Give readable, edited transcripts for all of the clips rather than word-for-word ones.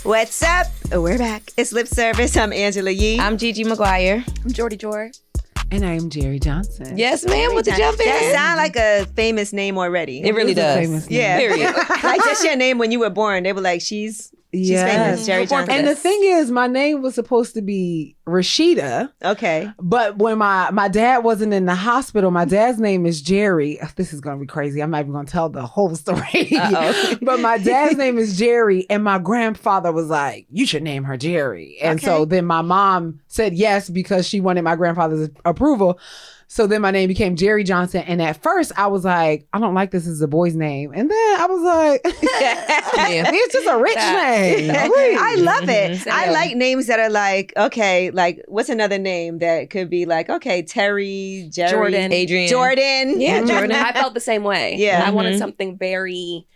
What's up? We're back. It's Lip Service. I'm Angela Yee. I'm Gigi Maguire. I'm Jordy Joy. And I am Jerrie Johnson. Yes, ma'am, with the jump in. That sound like a famous name already. It really does. Famous name. Yeah. Period. Like just your name when you were born. They were like, she's famous. Jerrie Johnson. And the thing is, my name was supposed to be Rashida. Okay. But when my dad wasn't in the hospital, my dad's name is Jerry. This is going to be crazy. I'm not even going to tell the whole story. But my dad's name is Jerry. And my grandfather was like, you should name her Jerry. And so then my mom said yes because she wanted my grandfather's approval. So then my name became Jerrie Johnson. And at first I was like, I don't like this as a boy's name. And then I was like, it's just a rich name. I love it. I like names that are like, okay, like what's another name that could be like, okay, Terry, Jerry, Jordan. Adrian. Jordan. Yeah, Jordan. I felt the same way. Yeah. I wanted something very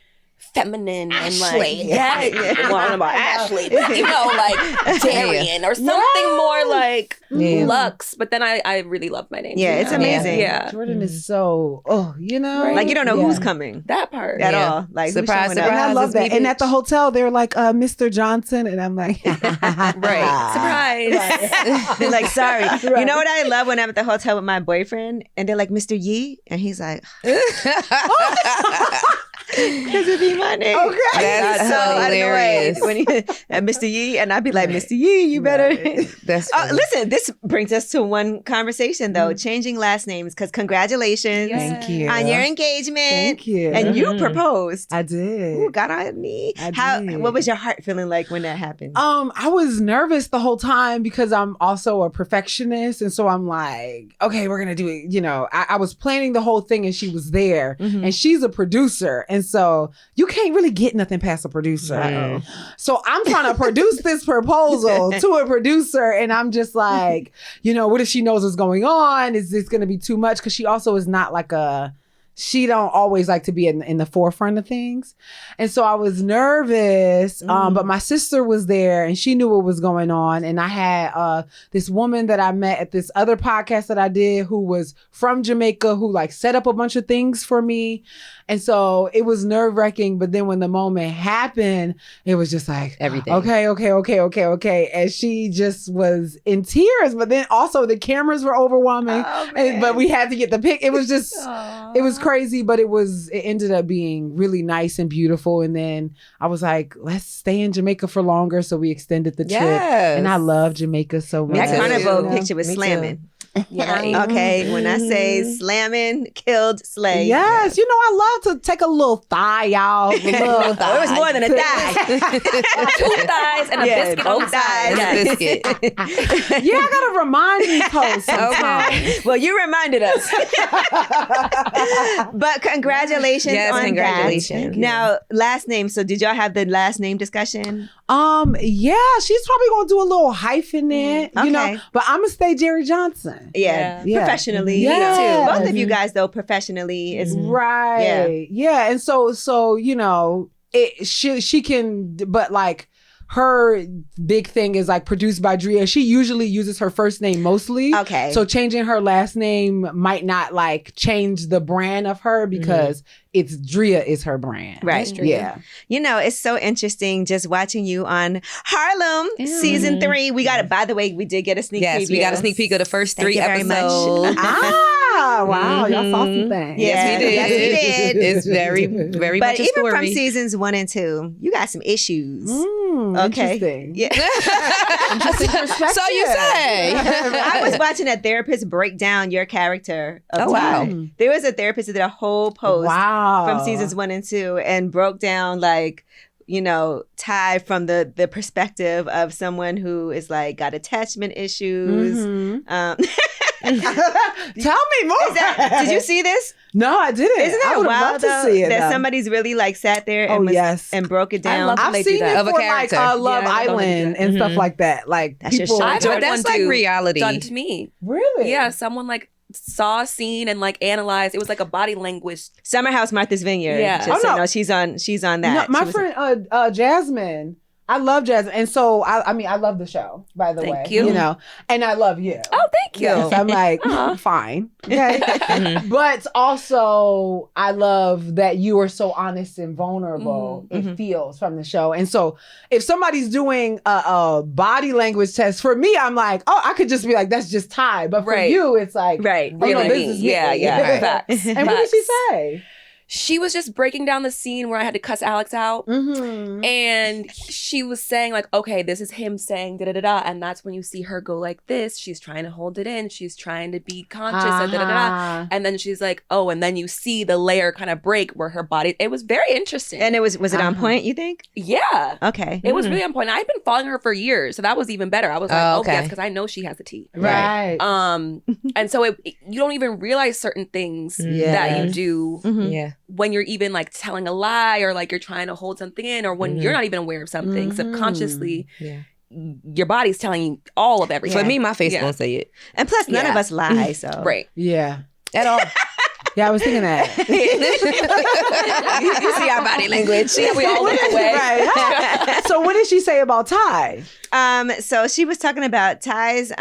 feminine Ashley. and like well, I don't know about Ashley, but you know, like Darian or something more like luxe. But then I really love my name. Yeah, too. it's amazing. Yeah. Jordan is so, Right. Like you don't know who's coming That part. at Yeah. all. Like Surprise, who's showing And up. I love that. me, And at the bitch. hotel, they're like, Mr. Johnson. And I'm like, Right. Surprise. They're like, sorry. You know what I love when I'm at the hotel with my boyfriend and they're like, Mr. Yee? And he's like, because it'd be my name. Okay. That's hilarious. When he, Mr. Yee, and I'd be like, Mr. Yee, you better. That's funny. Listen, this brings us to one conversation though, changing last names, because congratulations Thank you. on your engagement. Thank you. And you proposed. I did. Ooh, got on a knee. I did. What was your heart feeling like when that happened? I was nervous the whole time because I'm also a perfectionist. And so I'm like, okay, we're going to do it. You know, I was planning the whole thing and she was there and she's a producer. And so you can't really get nothing past a producer. Right. So I'm trying to produce this proposal to a producer. And I'm just like, you know, what if she knows what's going on? Is this going to be too much? Because she also is not like she don't always like to be in the forefront of things. And so I was nervous, but my sister was there and she knew what was going on. And I had this woman that I met at this other podcast that I did who was from Jamaica who like set up a bunch of things for me. And so it was nerve-wracking. But then when the moment happened, it was just like, Everything. Okay. And she just was in tears. But then also the cameras were overwhelming. But we had to get the pic. It was just, it was crazy. But it ended up being really nice and beautiful. And then I was like, let's stay in Jamaica for longer. So we extended the trip. Yes. And I love Jamaica so much. That carnival too. picture was Me too. slamming. Yeah. Okay, when I say slamming, killed, slay. Yes, you know, I love to take a little thigh out. A little thigh. Oh, it was more than a thigh. 2 thighs and a biscuit on the both side. thighs. Yes. Biscuit. Yeah, I gotta remind these hosts sometimes. Okay. Well, you reminded us. But congratulations Yes, on congratulations. that. Now, last name. So did y'all have the last name discussion? Yeah, she's probably gonna do a little hyphen in, you know. Okay. But I'm gonna stay Jerrie Johnson. Yeah, Yeah. professionally. Yes. Too. Both of you guys, though, professionally is Right. Yeah. And so, you know, she can, but like her big thing is like produced by Drea. She usually uses her first name mostly. Okay. So changing her last name might not like change the brand of her because it's Drea is her brand. Right. Yeah. You know, it's so interesting just watching you on Harlem season 3. We got it. By the way, we did get a sneak Yes, preview. we got a sneak peek of the first Thank 3 you very much. episodes. Wow. Y'all saw some things. Yeah. Yes, we did. Yes, we did. It's very, very But much a even story. from seasons 1 and 2, you got some issues. Okay. Interesting. Yeah. Interesting perspective. So you say. I was watching a therapist break down your character. Of Oh, wow. Ty. There was a therapist that did a whole post Wow. from seasons 1 and 2 and broke down like, you know, Ty from the perspective of someone who is like got attachment issues. Tell me more. Did you see this? No, I didn't. Isn't I that would wild love to though, see it. that though. somebody's really like sat there and and broke it down? love I've they do seen that. it Of a for like character. Love Yeah, I don't Island do and stuff like that. Like That's your people. shit. I've But had that's one like too reality. done to me. Really? Yeah, someone like saw a scene and like analyzed. It was like a body language. Summer House, Martha's Vineyard. Yeah. Just Oh, so no. you know, she's on No, that. my She was- friend Jasmine, I love Jasmine. And so, I mean, I love the show, by the way. Thank you. You know, and I love you. Oh, thank you. Yes, I'm like, fine. Okay. But also, I love that you are so honest and vulnerable, it feels from the show. And so, if somebody's doing a body language test, for me, I'm like, oh, I could just be like, that's just Ty. But for you, it's like, right. Oh, no, Really? this is me. Yeah. Facts. And what did she say? She was just breaking down the scene where I had to cuss Alex out. And she was saying like, okay, this is him saying da-da-da-da. And that's when you see her go like this. She's trying to hold it in. She's trying to be conscious of da-da-da-da. And then she's like, oh, and then you see the layer kind of break where her body, it was very interesting. And was it on point, you think? Yeah. Okay. It was really on point. I'd been following her for years. So that was even better. I was like, okay. yes, because I know she has a T. Right. And so you don't even realize certain things that you do Yeah. when you're even like telling a lie or like you're trying to hold something in or when you're not even aware of something. Subconsciously, your body's telling you all of everything. For me, my face won't say it. And plus, none of us lie, so. Right. Yeah. At all. Yeah, I was thinking that. You see our body language. Yeah, we all look away. Right. So what did she say about Ty? So she was talking about Ty's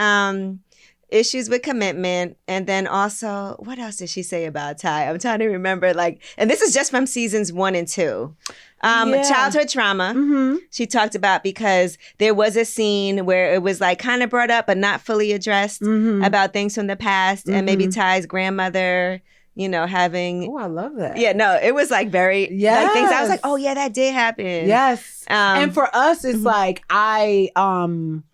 issues with commitment, and then also what else did she say about Ty? I'm trying to remember, like, and this is just from seasons 1 and 2. Childhood trauma. She talked about because there was a scene where it was like kind of brought up but not fully addressed about things from the past, and maybe Ty's grandmother, you know, having. Oh, I love that. Yeah, no, it was like very like things I was like, oh yeah, that did happen. Yes. And for us, it's like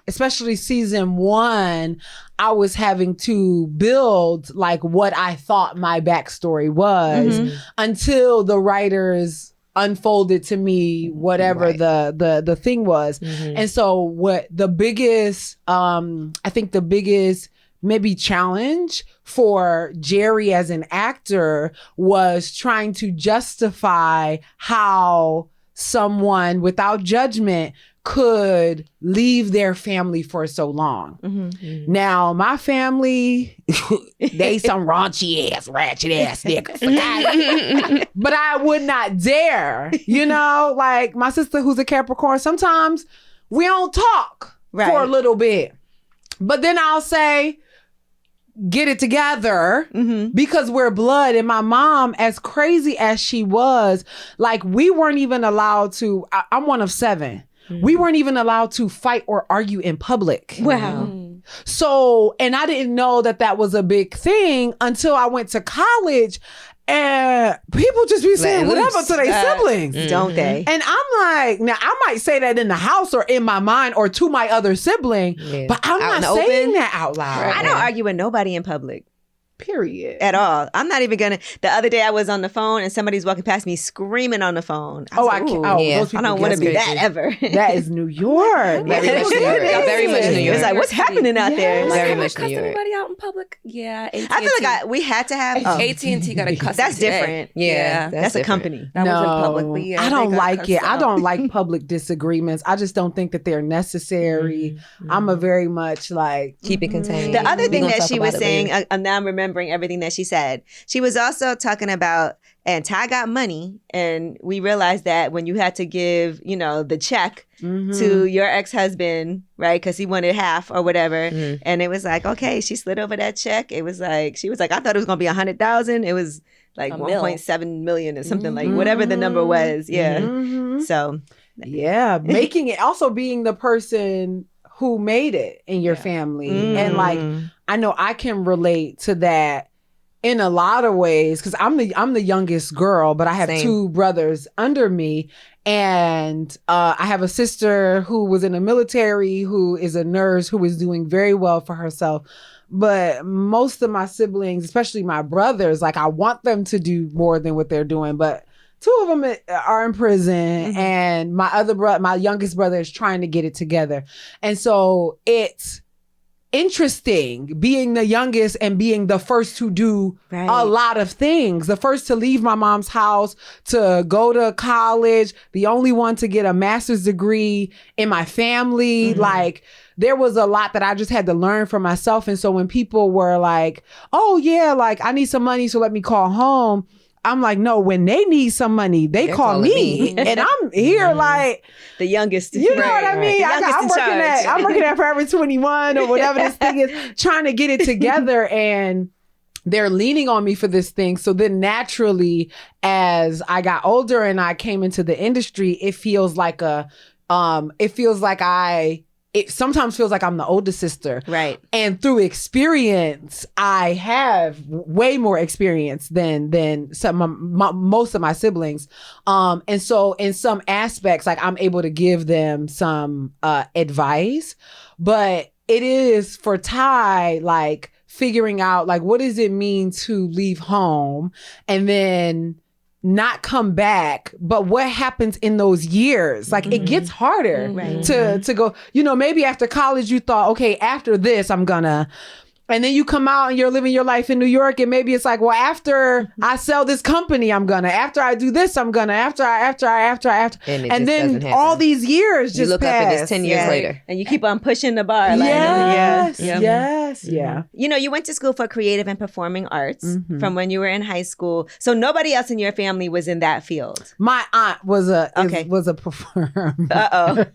especially season 1, I was having to build like what I thought my backstory was until the writers unfolded to me whatever the thing was. And so what the biggest, I think the biggest maybe challenge for Jerrie as an actor was trying to justify how someone without judgment could leave their family for so long. Now, my family, they some raunchy ass, ratchet ass niggas. But I would not dare, you know, like my sister who's a Capricorn, sometimes we don't talk for a little bit. But then I'll say, get it together because we're blood. And my mom, as crazy as she was, like we weren't even allowed to, I'm one of 7. We weren't even allowed to fight or argue in public. Wow. So, and I didn't know that that was a big thing until I went to college. And people just be saying whatever to their siblings. Don't they? And I'm like, now I might say that in the house or in my mind or to my other sibling, but I'm not saying that out loud. I don't argue with nobody in public. Period. At all. I'm not even gonna. The other day I was on the phone and somebody's walking past me screaming on the phone. I don't want to be that ever. That is New York. Very much New York. Very much New York. It's like, what's happening out there? Like, Very much New cuss York. anybody out in public? Yeah. AT&T. I feel like we had to have. AT&T got a cuss. That's today. different. Yeah, That's a different. company. That was in public. But yeah, I don't they got like it. cussed I out. don't like public disagreements. I just don't think that they're necessary. I'm a very much like Keep it contained. The other We thing gonna that talk she about was it saying, later. now I'm remembering everything that she said. She was also talking about, and Ty got money, and we realized that when you had to give, you know, the check to your ex-husband, right, because he wanted half or whatever, and it was like, okay, she slid over that check. It was like, she was like, I thought it was gonna be 100,000. It was like 1.7 million or something, like whatever the number was. Yeah. So yeah, making it, also being the person who made it in your family. And like, I know I can relate to that in a lot of ways because I'm the youngest girl, but I have 2 brothers under me. And I have a sister who was in the military, who is a nurse, who is doing very well for herself. But most of my siblings, especially my brothers, like I want them to do more than what they're doing. But 2 of them are in prison, and my youngest brother is trying to get it together. And so it's interesting being the youngest and being the first to do a lot of things. The first to leave my mom's house, to go to college, the only one to get a master's degree in my family. Like there was a lot that I just had to learn for myself. And so when people were like, oh yeah, like I need some money, so let me call home. I'm like, no, when they need some money, they They're call calling me. And I'm here like, The youngest. you know what I mean? The I'm youngest in charge. I'm working at Forever 21 or whatever this thing is, trying to get it together. And they're leaning on me for this thing. So then naturally, as I got older and I came into the industry, it sometimes feels like I'm the older sister. Right. And through experience, I have way more experience than most of my siblings. And so in some aspects, like I'm able to give them some advice, but it is for Ty, like figuring out like, what does it mean to leave home and then not come back, but what happens in those years? Like it gets harder to go, maybe after college you thought, okay, after this I'm gonna, and then you come out and you're living your life in New York and maybe it's like, well, after I sell this company, I'm gonna, after I do this, I'm gonna, after. And then all these years just look pass. up and it's 10 years later. And you keep on pushing the bar. Like, Yes. You you went to school for creative and performing arts from when you were in high school. So nobody else in your family was in that field. My aunt was a performer. Uh-oh.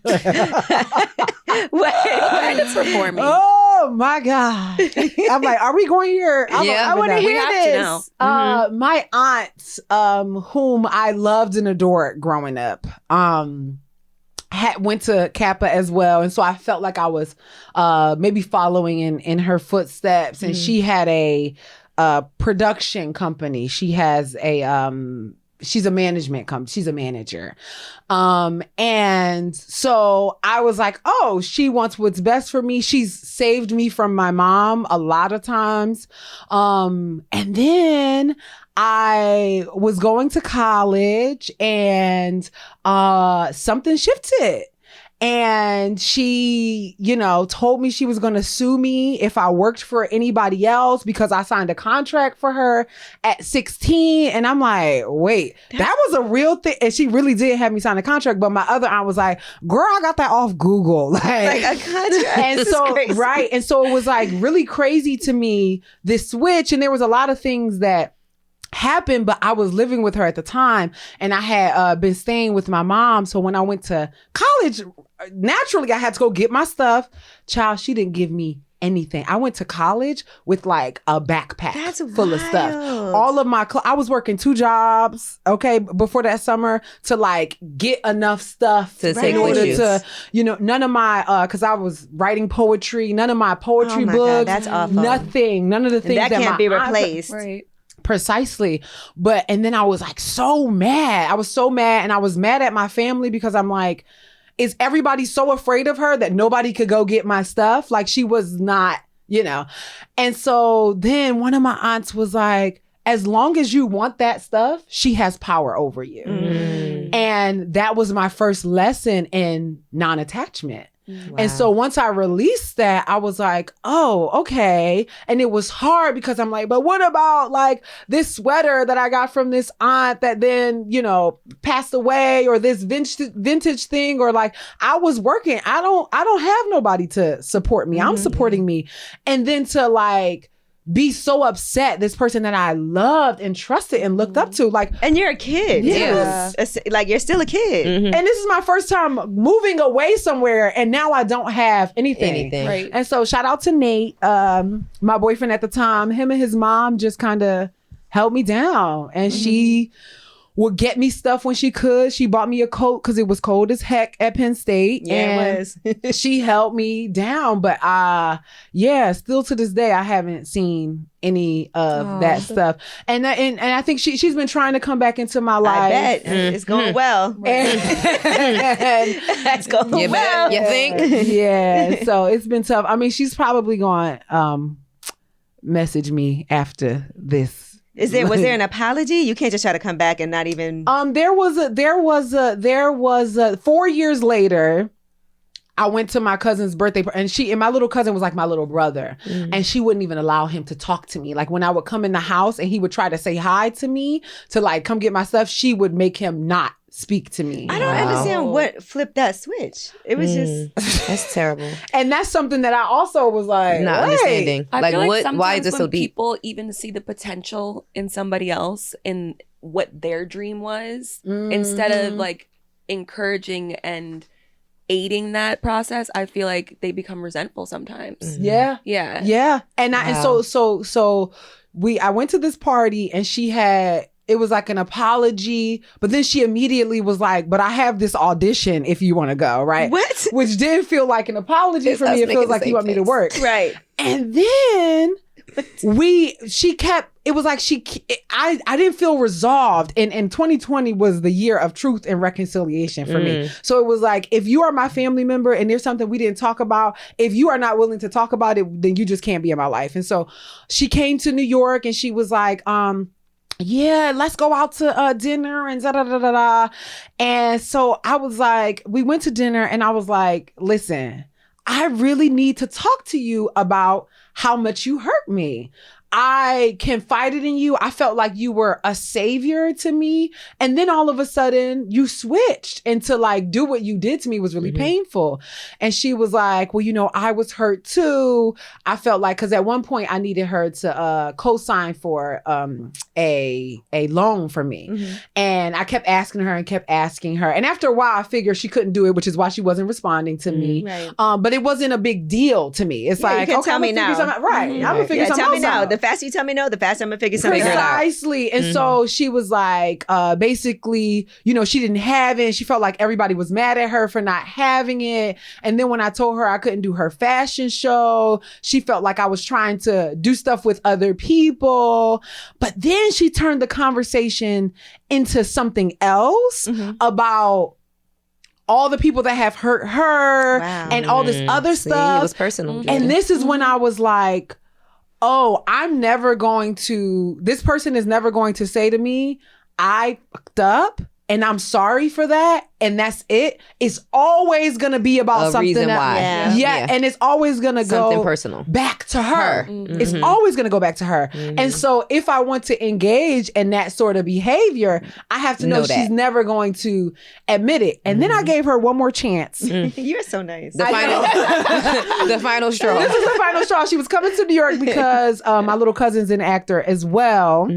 What kind of performing? Oh my God. I'm like, are we going here? I want to We hear have to this. now. My aunts, whom I loved and adored growing up, went to Kappa as well. And so I felt like I was maybe following in her footsteps. And she had a production company. She has she's a management company. She's a manager. And so I was like, oh, she wants what's best for me. She's saved me from my mom a lot of times. And then I was going to college and something shifted. And she, told me she was going to sue me if I worked for anybody else because I signed a contract for her at 16. And I'm like, wait, that was a real thing. And she really did have me sign a contract. But my other aunt was like, girl, I got that off Google. Like a contract. And so, right. And so it was like really crazy to me, this switch. And there was a lot of things that happened, but I was living with her at the time and I had been staying with my mom. So when I went to college, naturally I had to go get my stuff. Child, she didn't give me anything. I went to college with like a backpack full of stuff. All of my I was working 2 jobs, okay, before that summer to like get enough stuff to take in order pictures. to, none of my, because I was writing poetry, none of my poetry books. God, that's awful. Nothing, none of the things that can't my be aunts- replaced. Right. Precisely. And then I was like so mad. I was so mad and I was mad at my family because I'm like, is everybody so afraid of her that nobody could go get my stuff? Like she was not, And so then one of my aunts was like, as long as you want that stuff, she has power over you. And that was my first lesson in non-attachment. Wow. And so once I released that, I was like, oh, okay. And it was hard because I'm like, but what about like this sweater that I got from this aunt that then, passed away, or this vintage thing, or like I was working. I don't have nobody to support me. I'm supporting me. And then to like be so upset, this person that I loved and trusted and looked up to, like, and you're a kid. Yes. Like you're still a kid. And this is my first time moving away somewhere, and now I don't have anything. Right. And so shout out to Nate, my boyfriend at the time. Him and his mom just kind of held me down, and she would get me stuff when she could. She bought me a coat because it was cold as heck at Penn State. It was. She held me down. But still to this day, I haven't seen any of that stuff. And I think she's been trying to come back into my life. I bet. It's going well. It's going well. You think? Yeah. So it's been tough. I mean, she's probably going to message me after this. Was there an apology? You can't just try to come back and not even. There was 4 years later, I went to my cousin's birthday and my little cousin was like my little brother, and she wouldn't even allow him to talk to me. Like when I would come in the house and he would try to say hi to me to like come get my stuff, she would make him not speak to me. I don't understand what flipped that switch. It was just that's terrible. And that's something that I also was like, not understanding. I like feel what? Why is sometimes it so when deep? people even see the potential in somebody else and what their dream was instead of like encouraging and aiding that process. I feel like they become resentful sometimes. Yeah. And I went to this party and it was like an apology, but then she immediately was like, but I have this audition if you want to go, right? What? Which didn't feel like an apology for me. It feels like you want me to work. Right. And then I didn't feel resolved. And 2020 was the year of truth and reconciliation for me. So it was like, if you are my family member and there's something we didn't talk about, if you are not willing to talk about it, then you just can't be in my life. And so she came to New York and she was like, yeah, let's go out to dinner and da da da da da. And so I was like, we went to dinner and I was like, listen, I really need to talk to you about how much you hurt me. I confided in you. I felt like you were a savior to me. And then all of a sudden you switched, and to like do what you did to me was really painful. And she was like, well, you know, I was hurt too. I felt like, cause at one point I needed her to co-sign for a loan for me. And I kept asking her. And after a while I figured she couldn't do it, which is why she wasn't responding to me. Right. But it wasn't a big deal to me. It's like, you can okay, tell I'm me gonna figure now. something out. Right. I'm gonna figure something tell me now. out. The faster you tell me no, the faster I'm gonna figure something out. Precisely. And so she was like, basically, you know, she didn't have it. She felt like everybody was mad at her for not having it. And then when I told her I couldn't do her fashion show, she felt like I was trying to do stuff with other people. But then she turned the conversation into something else about all the people that have hurt her and all this other stuff. It was personal. And this is when I was like, oh, this person is never going to say to me, I fucked up and I'm sorry for that. And that's it. It's always going to be about something reason else. why. Yeah. And it's always going to go something personal back to her. It's always going to go back to her. And so if I want to engage in that sort of behavior, I have to know she's never going to admit it. And then I gave her one more chance. You're so nice. The final straw. This is the final straw. She was coming to New York because my little cousin's an actor as well.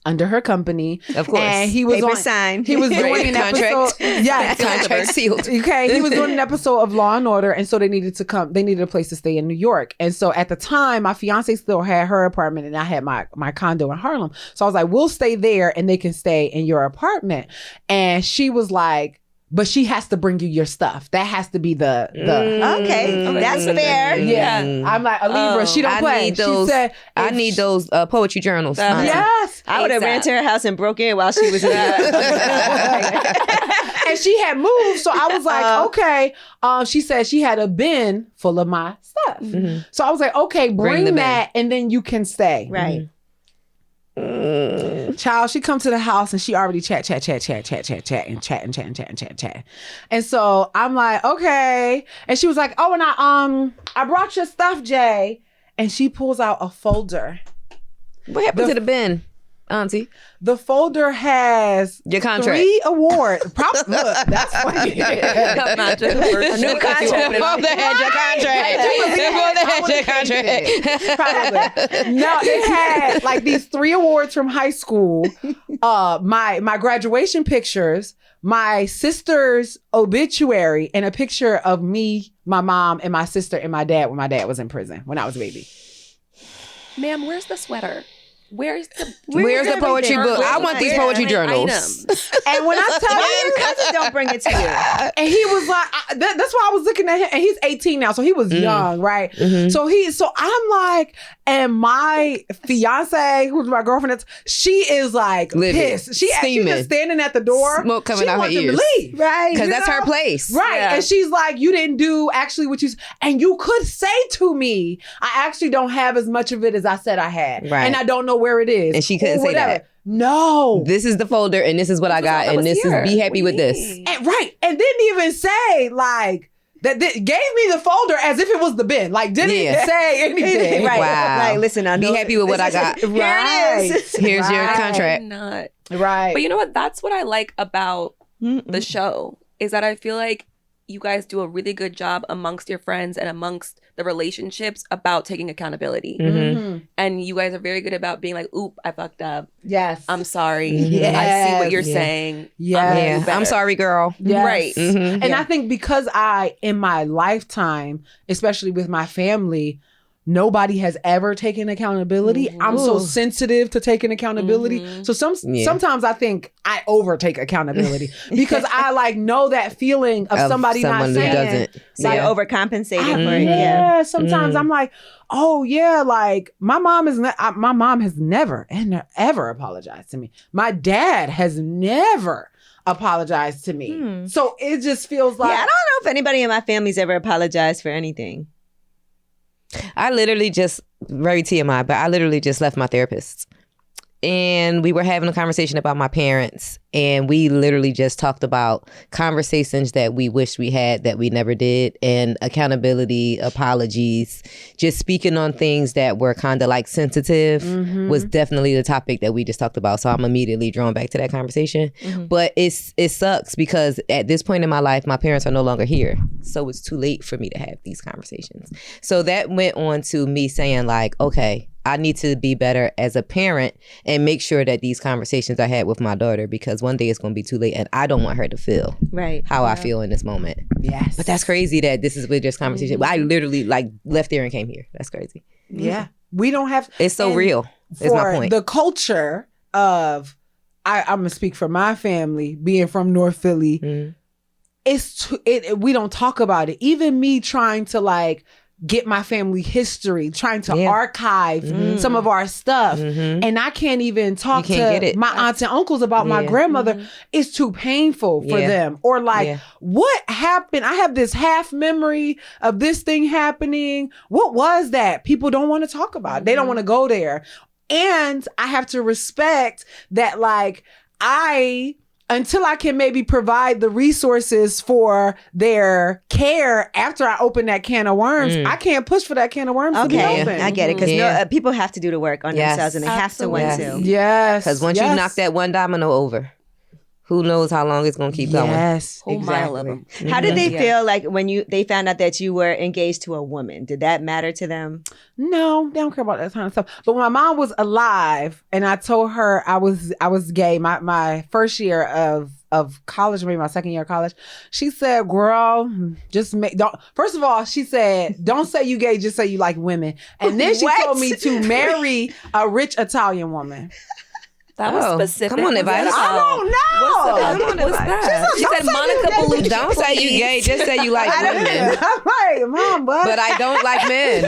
Under her company, of course, and he was paper signed. He was doing an episode. Yeah, contract sealed. Okay, he was doing an episode of Law and Order, and so they needed to come. They needed a place to stay in New York, and so at the time, my fiance still had her apartment, and I had my condo in Harlem. So I was like, "We'll stay there, and they can stay in your apartment." And she was like, but she has to bring you your stuff. That has to be the okay, that's fair. Yeah. I'm like, a Libra, she don't play. Need those, she said, I need those poetry journals. Yes. I would have ran to her house and broke in while she was in that. And she had moved, so I was like, okay. She said she had a bin full of my stuff. So I was like, okay, bring that and then you can stay. Right. Child, she come to the house and she already chat. And so I'm like, okay. And she was like, oh, and I brought your stuff, Jay. And she pulls out a folder. What happened to the bin, Auntie? The folder has your contract. 3 awards. Look, that's funny. A new contract. The folder had your contract. Probably. No, it had like these 3 awards from high school. My graduation pictures, my sister's obituary, and a picture of me, my mom, and my sister and my dad when my dad was in prison when I was a baby. Ma'am, where's the sweater? Where's the poetry book? I want these poetry journals. And when I tell you, your cousin don't bring it to you. And he was like, that's why I was looking at him. And he's 18 now, so he was young, right? So I'm like, and my fiance, who's my girlfriend, she is like pissed. She's just standing at the door. Smoke coming out her ears. To leave, right? Because that's her place. Right. Yeah. And she's like, you didn't do actually what you, and you could say to me, I actually don't have as much of it as I said I had. Right. And I don't know where it is. And she couldn't say that. No. This is the folder and this is what I got and this is be happy with this. And, right. And didn't even say like, that gave me the folder as if it was the bin. Like, didn't say anything. Right. Wow. Like, listen, I know. Be happy with what I got. Here it is. Here's your contract. Right. But you know what? That's what I like about the show is that I feel like you guys do a really good job amongst your friends and amongst the relationships about taking accountability. And you guys are very good about being like, oop, I fucked up. Yes. I'm sorry. Yes. I see what you're saying. Yes. I'm sorry, girl. Yes. Right. And I think because in my lifetime, especially with my family, nobody has ever taken accountability. I'm so sensitive to taking accountability. So sometimes I think I overtake accountability because I like know that feeling of somebody not saying. Doesn't. So you're overcompensating for it. Sometimes I'm like, oh yeah, like my mom has never and ever apologized to me. My dad has never apologized to me. So it just feels like I don't know if anybody in my family's ever apologized for anything. I literally just, very TMI, but I literally just left my therapist. And we were having a conversation about my parents. And we literally just talked about conversations that we wish we had that we never did. And accountability, apologies, just speaking on things that were kind of like sensitive was definitely the topic that we just talked about. So I'm immediately drawn back to that conversation. But it sucks because at this point in my life, my parents are no longer here. So it's too late for me to have these conversations. So that went on to me saying like, okay, I need to be better as a parent and make sure that these conversations I had with my daughter, because one day it's going to be too late and I don't want her to feel how I feel in this moment. Yes. But that's crazy that this is with just conversation. I literally like left there and came here. That's crazy. Yeah. We don't have. It's so real. Is my point. The culture of, I'm going to speak for my family, being from North Philly, we don't talk about it. Even me trying to like, get my family history, trying to archive some of our stuff. And I can't even talk to my aunts and uncles about my grandmother. It's too painful for them. Or like, what happened? I have this half memory of this thing happening. What was that? People don't want to talk about it. They don't want to go there. And I have to respect that like, until I can maybe provide the resources for their care after I open that can of worms, I can't push for that can of worms to be open. I get it. Because people have to do the work on themselves and they have to win too. Yes. Because once you knock that one domino over, who knows how long it's going to keep going. Yes, whole mile of them. How did they feel like when they found out that you were engaged to a woman? Did that matter to them? No, they don't care about that kind of stuff. But when my mom was alive and I told her I was gay, my first year of college, maybe my second year of college, she said, girl, first of all, she said, don't say you gay, just say you like women. And then she told me to marry a rich Italian woman. That was specific. Come on, advice. I don't know. What's that? She said Monica Bellucci. Don't say you gay, just say you like women. I'm like, Mom, but I don't like men.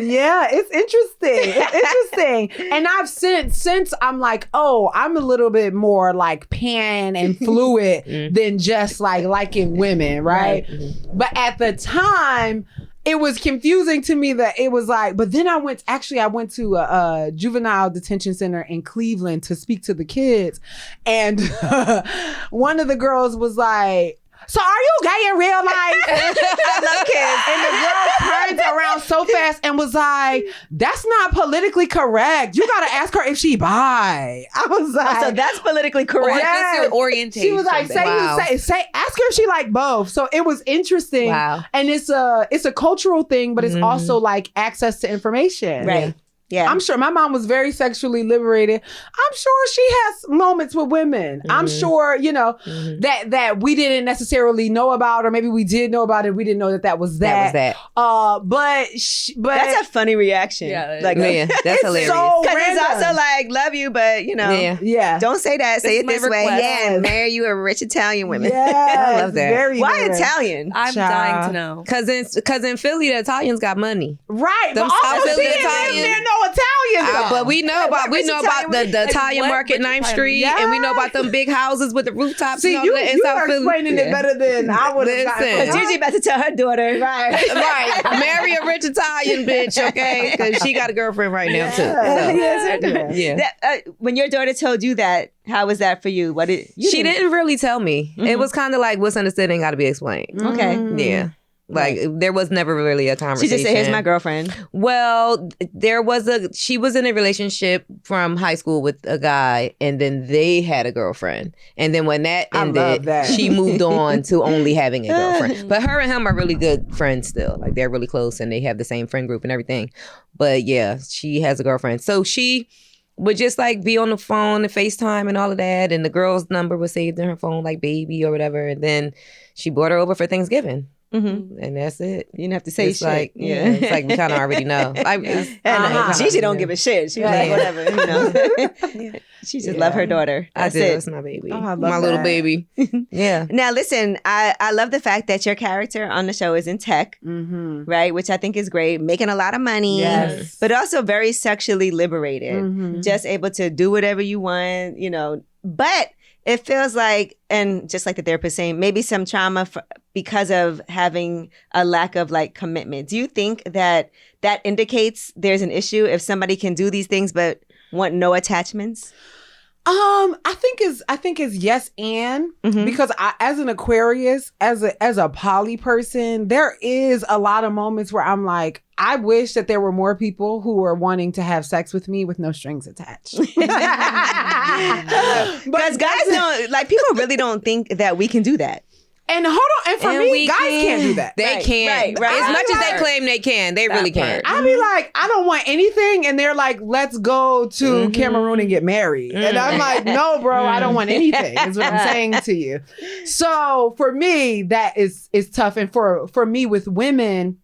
Yeah, it's interesting. It's interesting. And I've since I'm like, oh, I'm a little bit more like pan and fluid than just like liking women, right? But at the time, it was confusing to me that it was like, but then I went to a juvenile detention center in Cleveland to speak to the kids. And one of the girls was like, so are you gay in real life? I love kids. And the girl turned around so fast and was like, that's not politically correct. You got to ask her if she bi. I was like, so that's politically correct. Or just your orientation. She was like, say, ask her if she like both. So it was interesting. Wow. And it's a cultural thing, but it's also like access to information. Right. Yeah. I'm sure my mom was very sexually liberated. I'm sure she has moments with women. I'm sure, that we didn't necessarily know about, or maybe we did know about it. We didn't know that was that. But that's a funny reaction. Yeah, like that's hilarious. So because it's also like, love you, but don't say that. Say it this way. Request. Yeah, marry you a rich Italian woman. Yeah, I love that. Why Italian? I'm dying to know. Because in Philly, the Italians got money. Right. Them but South also Philly she didn't live there no Italians. But we know about the Italian market, 9th Street, and we know about them big houses with the rooftops. See, you are explaining it better than I would have. Listen, Gigi about to tell her daughter, right, marry a rich Italian bitch, okay? Because she got a girlfriend right now too. So. When your daughter told you that, how was that for you? She didn't really tell me. It was kind of like what's understood ain't got to be explained. Okay. Yeah. Like there was never really a She conversation. just said, "Here's my girlfriend." Well, she was in a relationship from high school with a guy, and then they had a girlfriend. And then when that I love ended, that. she moved on to only having a girlfriend. But her and him are really good friends still. Like they're really close and they have the same friend group and everything. But yeah, she has a girlfriend. So she would just like be on the phone and FaceTime and all of that. And the girl's number was saved in her phone, like baby or whatever. And then she brought her over for Thanksgiving. Mm-hmm. And that's it. You didn't have to say It's shit. like, it's like we kind of already know. Gigi don't give a shit. She was like, whatever, you know. She just love her daughter. I That's do. it. It's my baby. Oh, I love my little that. baby. Yeah. Now, listen, I love the fact that your character on the show is in tech, right? Which I think is great. Making a lot of money, Yes. but also very sexually liberated. Mhm. Just able to do whatever you want, you know. But it feels like, and just like the therapist saying, maybe some trauma because of having a lack of like commitment. Do you think that indicates there's an issue if somebody can do these things but want no attachments? I think is yes and because I, as an Aquarius, as a poly person, there is a lot of moments where I'm like, I wish that there were more people who were wanting to have sex with me with no strings attached. Because guys don't, like, people really don't think that we can do that. And hold on, and for me, guys can't do that. They can't. Right. As much as they claim they can, they really can't. I'd be like, I don't want anything. And they're like, let's go to Cameroon and get married. And I'm like, no, bro, I don't want anything, is what I'm saying to you. So for me, that is tough. And for me with women,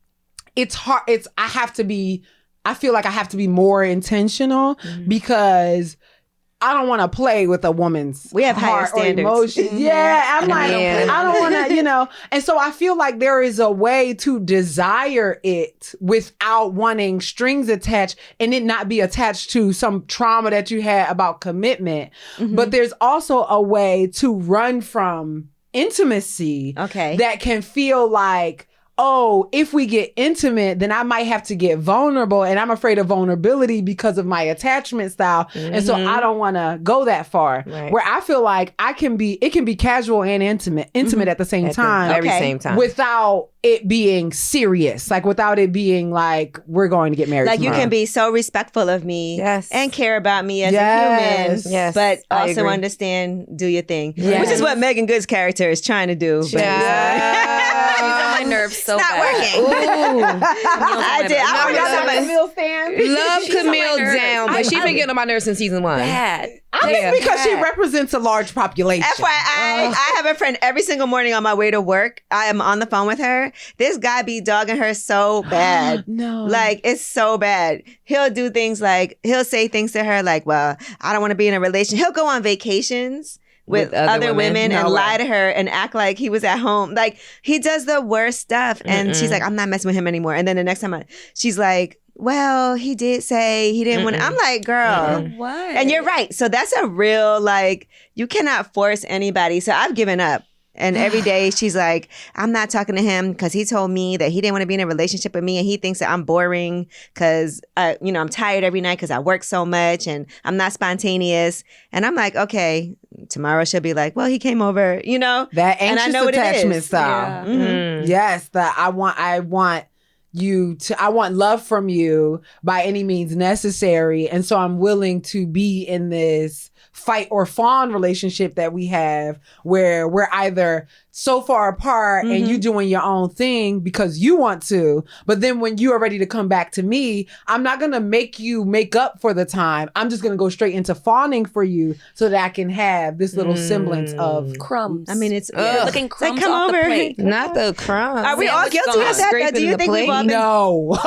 it's hard. I feel like I have to be more intentional because I don't want to play with a woman's We have higher heart or standards. emotions. Yeah, I'm like, I don't want to, you know. And so I feel like there is a way to desire it without wanting strings attached and it not be attached to some trauma that you had about commitment. But there's also a way to run from intimacy that can feel like, oh, if we get intimate, then I might have to get vulnerable. And I'm afraid of vulnerability because of my attachment style. And so I don't want to go that far. Right. Where I feel like it can be casual and intimate at the same time. Every same time. Without it being serious. Like without it being like, we're going to get married Like tomorrow. you can be so respectful of me and care about me as a Yes. human, but also understand, do your thing. Yes. Which is what Megan Good's character is trying to do. But She's on my nerves so not bad. working. I did. I No, was no, Camille fan. Love She's on Camille my nerves. down, but she's been getting on my nerves since season 1. Bad. I think because she represents a large population. FYI, I have a friend every single morning on my way to work. I am on the phone with her. This guy be dogging her so bad. No. Like, it's so bad. He'll do things like, he'll say things to her like, well, I don't want to be in a relationship. He'll go on vacations with other women and lie to her and act like he was at home. Like, he does the worst stuff. And she's like, I'm not messing with him anymore. And then the next time she's like, well, he did say he didn't want to. I'm like, girl. What? And you're right. So that's a real, like, you cannot force anybody. So I've given up. And every day she's like, I'm not talking to him because he told me that he didn't want to be in a relationship with me and he thinks that I'm boring because, I'm tired every night because I work so much and I'm not spontaneous. And I'm like, okay, tomorrow she'll be like, well, he came over, that anxious and I know what it attachment is. style. Yeah. Mm-hmm. Yes, that I want love from you by any means necessary. And so I'm willing to be in this fight or fawn relationship that we have where we're either so far apart and you doing your own thing because you want to, but then when you are ready to come back to me, I'm not going to make you make up for the time. I'm just going to go straight into fawning for you so that I can have this little semblance of crumbs. I mean, it's looking it's like, crumbs come off over. the plate. Not the crumbs. Are we all Sandwich guilty gone. of that? Scraping Do you the think we've plate? all been? no.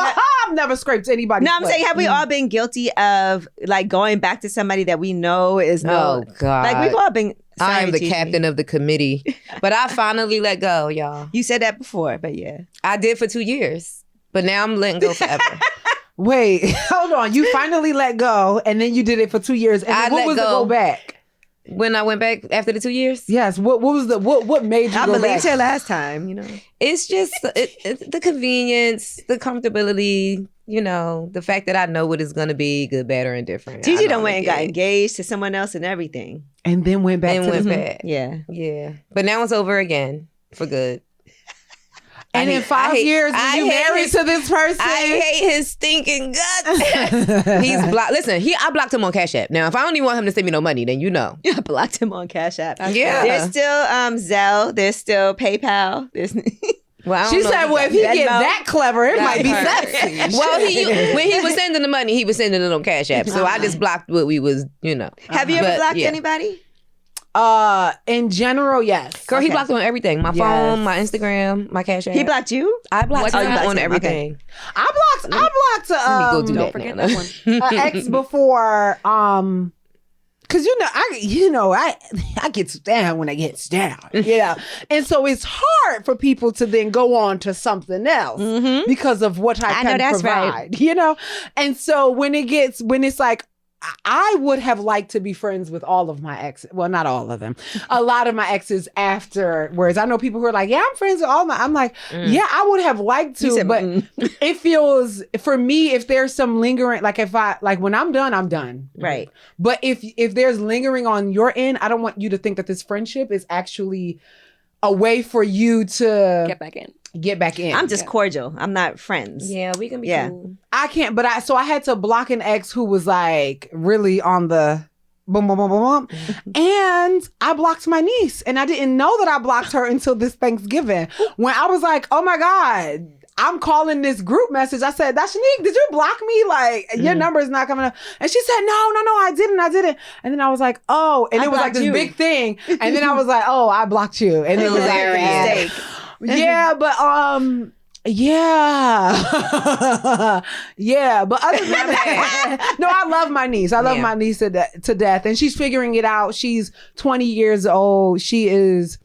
I've never scraped anybody's No, I'm plate. saying, have we all been guilty of like going back to somebody that we know is Oh, God. Like we've all been. I am sorry, the Gigi. captain of the committee. But I finally let go, y'all. You said that before, but yeah. I did for 2 years. But now I'm letting go forever. Wait, hold on. You finally let go and then you did it for 2 years. And I then what let was the go. go back? When I went back after the 2 years? Yes. What was what made you I go back? believed her last time, It's just it's the convenience, the comfortability, the fact that I know what it's going to be, good, bad, or indifferent. Gigi done went and got engaged to someone else and everything. And then went back And to went the back. Yeah. Yeah. But now it's over again for good. And in 5 years, when you married to this person, I hate his stinking guts. He's blocked. Listen, I blocked him on Cash App. Now, if I don't even want him to send me no money, then you know. I blocked him on Cash App. Yeah. There's still Zelle. There's still PayPal. There's Well, she said, well, if he get that clever, it might be sexy. Well, when he was sending the money, he was sending it on Cash App. So I just blocked what we was, Have you ever blocked anybody? In general, yes. Girl, he blocked on everything. My phone, my Instagram, my Cash App. He blocked you? I blocked him blocked on him? everything. Okay. I blocked Let me go do Don't that forget now. that one. ex before, cause I get down when I get down, and so it's hard for people to then go on to something else because of what I can provide, and so when it's like, I would have liked to be friends with all of my exes. Well, not all of them. A lot of my exes afterwards. I know people who are like, yeah, I'm friends with all my. I'm like, yeah, I would have liked to, but it feels, for me, if there's some lingering, like when I'm done, I'm done. Right. But if there's lingering on your end, I don't want you to think that this friendship is actually a way for you to Get back in. I'm just cordial. I'm not friends. Yeah, we can be cool. I can't, but I had to block an ex who was like really on the boom, boom, boom, boom, boom. And I blocked my niece, and I didn't know that I blocked her until this Thanksgiving, when I was like, oh my God, I'm calling this group message. I said, that's Shanique, did you block me? Like, your number is not coming up. And she said, no, I didn't. And then I was like, oh, and it was like this big thing. And then I was like, oh, I blocked you. And it was like, yeah, but yeah, but other than that, no, I love my niece. I love my niece to death, and she's figuring it out. She's 20 years old. She is.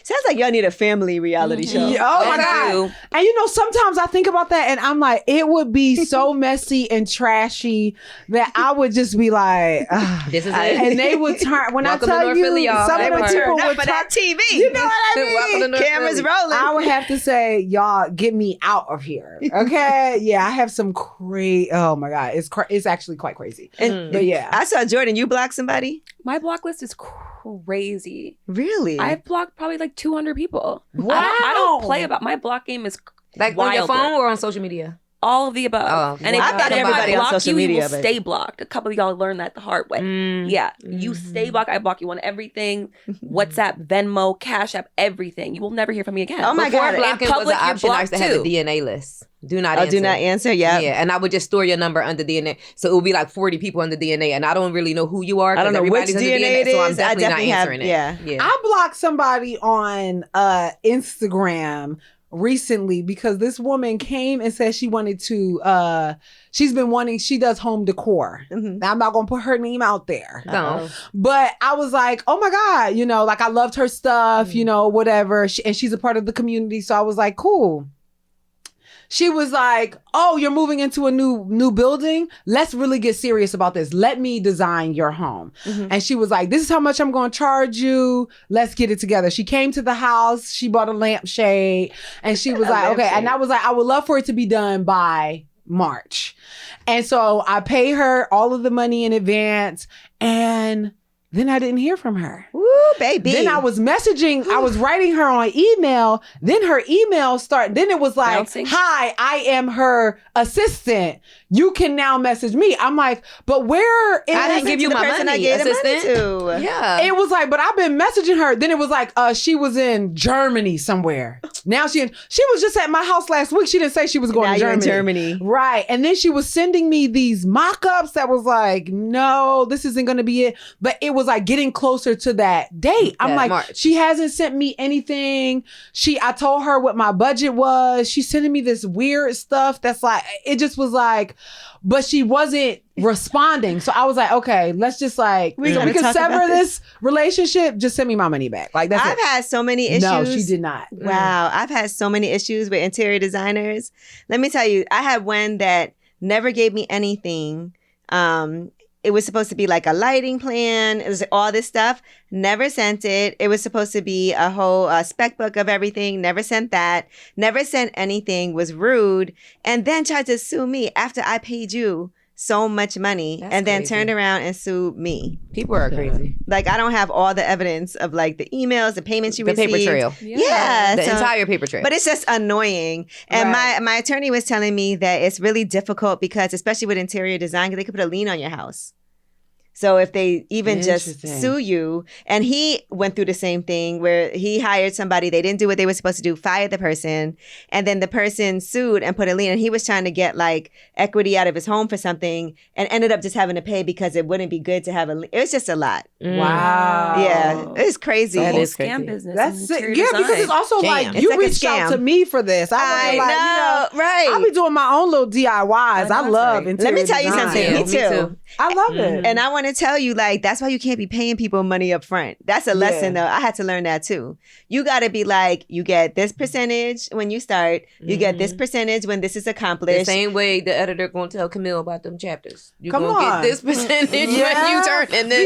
Sounds like y'all need a family reality show. Oh my God. And sometimes I think about that and I'm like, it would be so messy and trashy that I would just be like, this is it. And they would turn, when Welcome I tell to North you, Philly, y'all. some of the people Not would for turn, that TV. you know what I Welcome to mean? North Cameras Philly. rolling. I would have to say, y'all, get me out of here. Okay? Yeah, I have some oh my God. It's actually quite crazy. But yeah. I saw Jordan, you blocked somebody? My block list is crazy. Really? I've blocked probably like 200 people. Wow. I don't play about my block game is Like wild. on your phone or on social media? All of the above. Oh, And if I bet everybody on block social you, media, you will but- stay blocked. A couple of y'all learned that the hard way. Yeah. You stay blocked. I block you on everything. WhatsApp, Venmo, Cash App, everything. You will never hear from me again. Oh my Before God. blocking In public, was an you're option, I used to blocked have the too. DNA list. Do not Oh, answer. do not answer? Yeah. Yeah, and I would just store your number under DNA. So it would be like 40 people under DNA, and I don't really know who you are. I don't know which everybody's under DNA it so I'm is. I definitely definitely not have, answering it. yeah. I blocked somebody on Instagram recently because this woman came and said she wanted to she does home decor. Now, I'm not gonna put her name out there. No. But I was like, oh my God, like I loved her stuff, whatever. And she's a part of the community. So I was like, cool. She was like, oh, you're moving into a new building? Let's really get serious about this. Let me design your home. And she was like, this is how much I'm going to charge you. Let's get it together. She came to the house. She bought a lampshade. And she was like, okay. And I was like, I would love for it to be done by March. And so I pay her all of the money in advance. And then I didn't hear from her. Woo, baby. Then I was writing her on email. Then her email started. Then it was like, Bouncing. hi, I am her assistant. You can now message me. I'm like, but where is I didn't give you the my person money, I gave the money assistant. to. Yeah. It was like, but I've been messaging her. Then it was like, she was in Germany somewhere. Now she was just at my house last week. She didn't say she was going Now to you're in Germany. Germany. Right. And then she was sending me these mock-ups that was like, no, this isn't going to be it. But it was like getting closer to that date. I'm That like, March. she hasn't sent me anything. I told her what my budget was. She's sending me this weird stuff that's like, it just was like, but she wasn't responding. So I was like, okay, let's just like, We so gotta we can talk sever about this relationship. Just send me my money back. Like that's I've it. had so many issues. No, she did not. Wow. I've had so many issues with interior designers. Let me tell you, I had one that never gave me anything. It was supposed to be like a lighting plan. It was all this stuff. Never sent it. It was supposed to be a whole spec book of everything. Never sent that. Never sent anything. Was rude. And then tried to sue me after I paid you so much money That's and then crazy. turned around and sued me. People are crazy. Like, I don't have all the evidence of like the emails, the payments you The received. paper trail. Yeah. The so- entire paper trail. But it's just annoying. And my attorney was telling me that it's really difficult because, especially with interior design, they could put a lien on your house. So if they even just Interesting. sue you, and he went through the same thing where he hired somebody, they didn't do what they were supposed to do, fired the person, and then the person sued and put a lien, and he was trying to get like equity out of his home for something and ended up just having to pay because it wouldn't be good to have a lien. It was just a lot. Wow. Yeah, it's crazy. That Whole is scam crazy. business. That's and it. interior Yeah, design. because it's also Scam. like It's you like a reached out scam. to me for this. I wasn't like, know, right. I'll be doing my own little DIYs. I that's love right. interior Let me tell you design. something. Yeah, Me me too. too. I love it. And I want to tell you, like, that's why you can't be paying people money up front. That's a lesson, though. I had to learn that too. You got to be like, you get this percentage when you start. You get this percentage when this is The accomplished. same way the editor gonna tell Camille about them chapters. You Come gonna on. get this percentage when Yeah. you turn, and then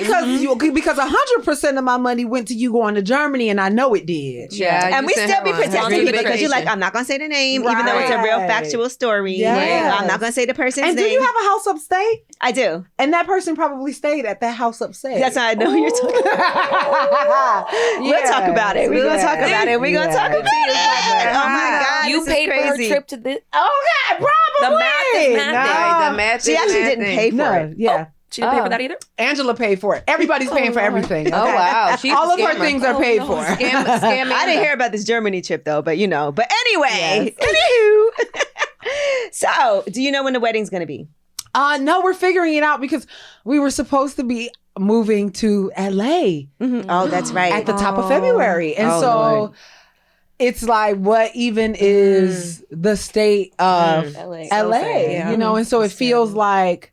because 100% of my money went to you going to Germany, and I know it did. Yeah, And you we sent still her be on a protecting dream you because you're like, vacation. I'm not going to say the name, even though it's a real Right. factual story. Yes. I'm not going to say the person's And do name. you have a house upstate? I do. And that person probably stayed at that house upstate. That's how I know who you're talking about. We'll talk about it. We're going to talk about it. We're going to talk about it. Oh my God. You this is paid for her crazy. trip to this. Okay, probably. The math is math. Right, the math She is actually math didn't thing. pay for No, it. yeah. She didn't pay Oh. for that either. Angela paid for it. Everybody's paying for Lord. everything. Oh okay? wow, she's All a of her scammer. things are paid no. for. Scam I didn't hear about this Germany trip though, but you know. But anyway, anywho. So, do you know when the wedding's going to be? No, we're figuring it out because we were supposed to be moving to LA Oh, that's right. at the top of February. And Oh, so Lord. it's like, what even is the state of LA. LA? Yeah. You know, and so it feels like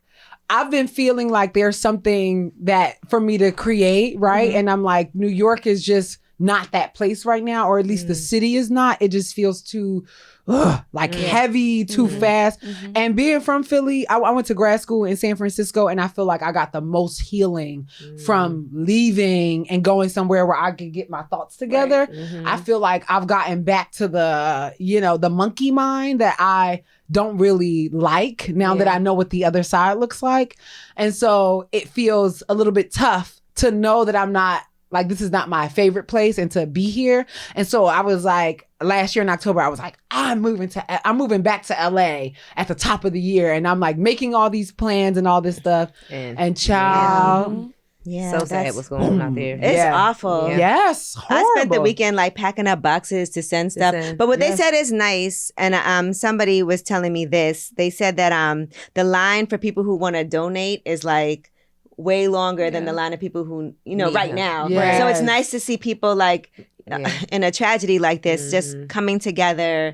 I've been feeling like there's something that for me to create, right? And I'm like, New York is just not that place right now, or at least the city is not. It just feels too heavy, too fast. And being from Philly, I went to grad school in San Francisco, and I feel like I got the most healing from leaving and going somewhere where I could get my thoughts together. I feel like I've gotten back to the, the monkey mind that I don't really like now that I know what the other side looks like. And so it feels a little bit tough to know that I'm not, like, this is not my favorite place and to be here. And so I was like, last year in October, I was like, I'm moving back to LA at the top of the year. And I'm like making all these plans and all this stuff. And child. Yeah, so sad that's- what's going on out there. It's Yeah. awful. Yeah. Yes. Horrible. I spent the weekend like packing up boxes to send stuff. send. But what they Yes. said is nice. And somebody was telling me this. They said that the line for people who want to donate is like way longer than the line of people who, Need right help. now. Yes. So it's nice to see people like Yeah. in a tragedy like this, just coming together,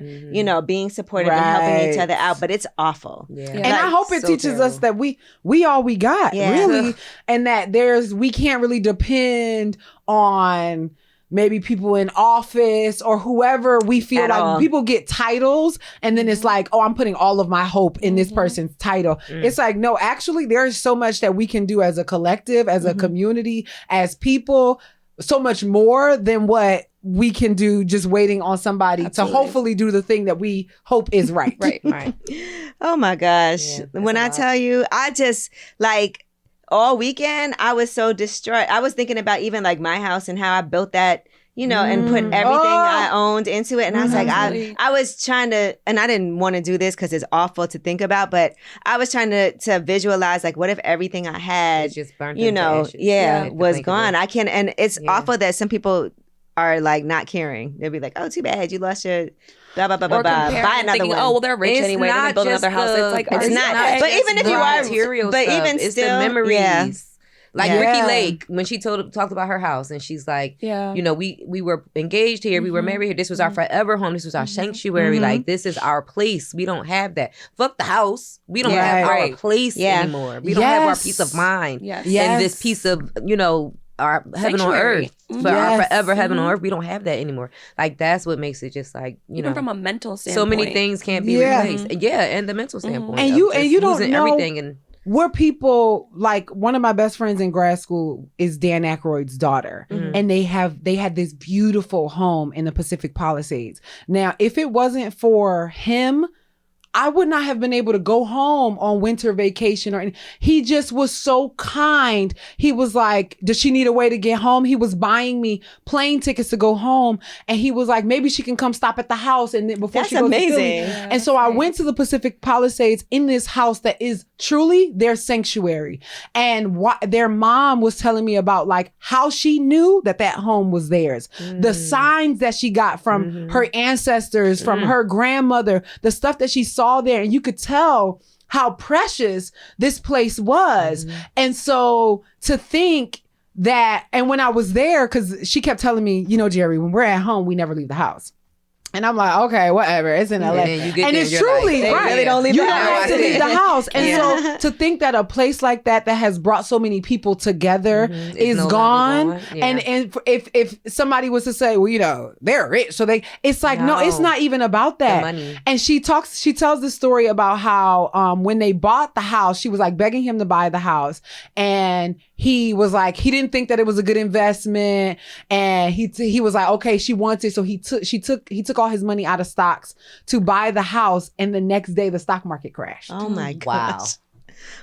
being supportive and helping each Right. other out. But it's awful. Yeah. And I hope it so teaches us terrible. that we all we got, Yeah. really. And that we can't really depend on maybe people in office or whoever we feel At like all. people get titles and then it's like, oh, I'm putting all of my hope in this person's title. It's like, no, actually there's so much that we can do as a collective, as a community, as people, so much more than what we can do just waiting on somebody to hopefully do the thing that we hope is right. Right. Oh my gosh. Yeah, that's When a I lot. tell you, I just like all weekend, I was so distraught. I was thinking about even like my house and how I built that, and put everything I owned into it. And I was like, Absolutely. I was trying to, and I didn't want to do this because it's awful to think about, but I was trying to visualize like, what if everything I had, It's just burnt into ashes. At the was blink of gone. it. I can, and it's Yeah. awful that some people are like not caring. They'll be like, oh, too bad you lost your blah, blah, blah, blah, Or blah. comparing Buy and another thinking, one. oh, well, they're rich It's anyway. They're going not to build just another house. the- It's like, It's are you not. not? But even if you the are, material but stuff, even it's still, the memories. yeah. Like Yeah. Ricky Lake, when she talked about her house, and she's like, Yeah. we were engaged here, we were married here. This was our forever home. This was our sanctuary. Like, this is our place. We don't have that. Fuck the house. We don't have our Right. place Yeah. anymore. We don't have our Yes. peace of mind. Yes. Yes. And this piece of, our heaven on Sanctuary. earth. For our Yes. forever heaven on earth. We don't have that anymore. Like, that's what makes it just like, Even from a mental so standpoint. many things can't be Yeah. replaced. Yeah, and the mental standpoint. And of you- just and you don't losing know- everything. And We're people, like, one of my best friends in grad school is Dan Aykroyd's daughter. And they had this beautiful home in the Pacific Palisades. Now, if it wasn't for him I would not have been able to go home on winter vacation or anything. He just was so kind. He was like, does she need a way to get home? He was buying me plane tickets to go home. And he was like, maybe she can come stop at the house. And then before That's she goes amazing. to Philly. And so I went to the Pacific Palisades in this house that is truly their sanctuary. And their mom was telling me about like how she knew that home was theirs. The signs that she got from her ancestors, from her grandmother, the stuff that she saw there, and you could tell how precious this place was. And so to think that, and when I was there, because she kept telling me, you know, Jerrie, when we're at home, we never leave the house. And I'm like, okay, whatever. It's in LA. And it's truly, they right. really don't leave You the don't house. have to leave the house. And so to think that a place like that has brought so many people together is no gone. longer gone. Yeah. And if somebody was to say, well, you know, they're rich. So it's like, no, it's not even about that. The money. And she tells the story about how when they bought the house, she was like begging him to buy the house. And he was like, he didn't think that it was a good investment. And he was like, okay, she wants it. So he took all his money out of stocks to buy the house. And the next day the stock market crashed. Oh my gosh. Wow.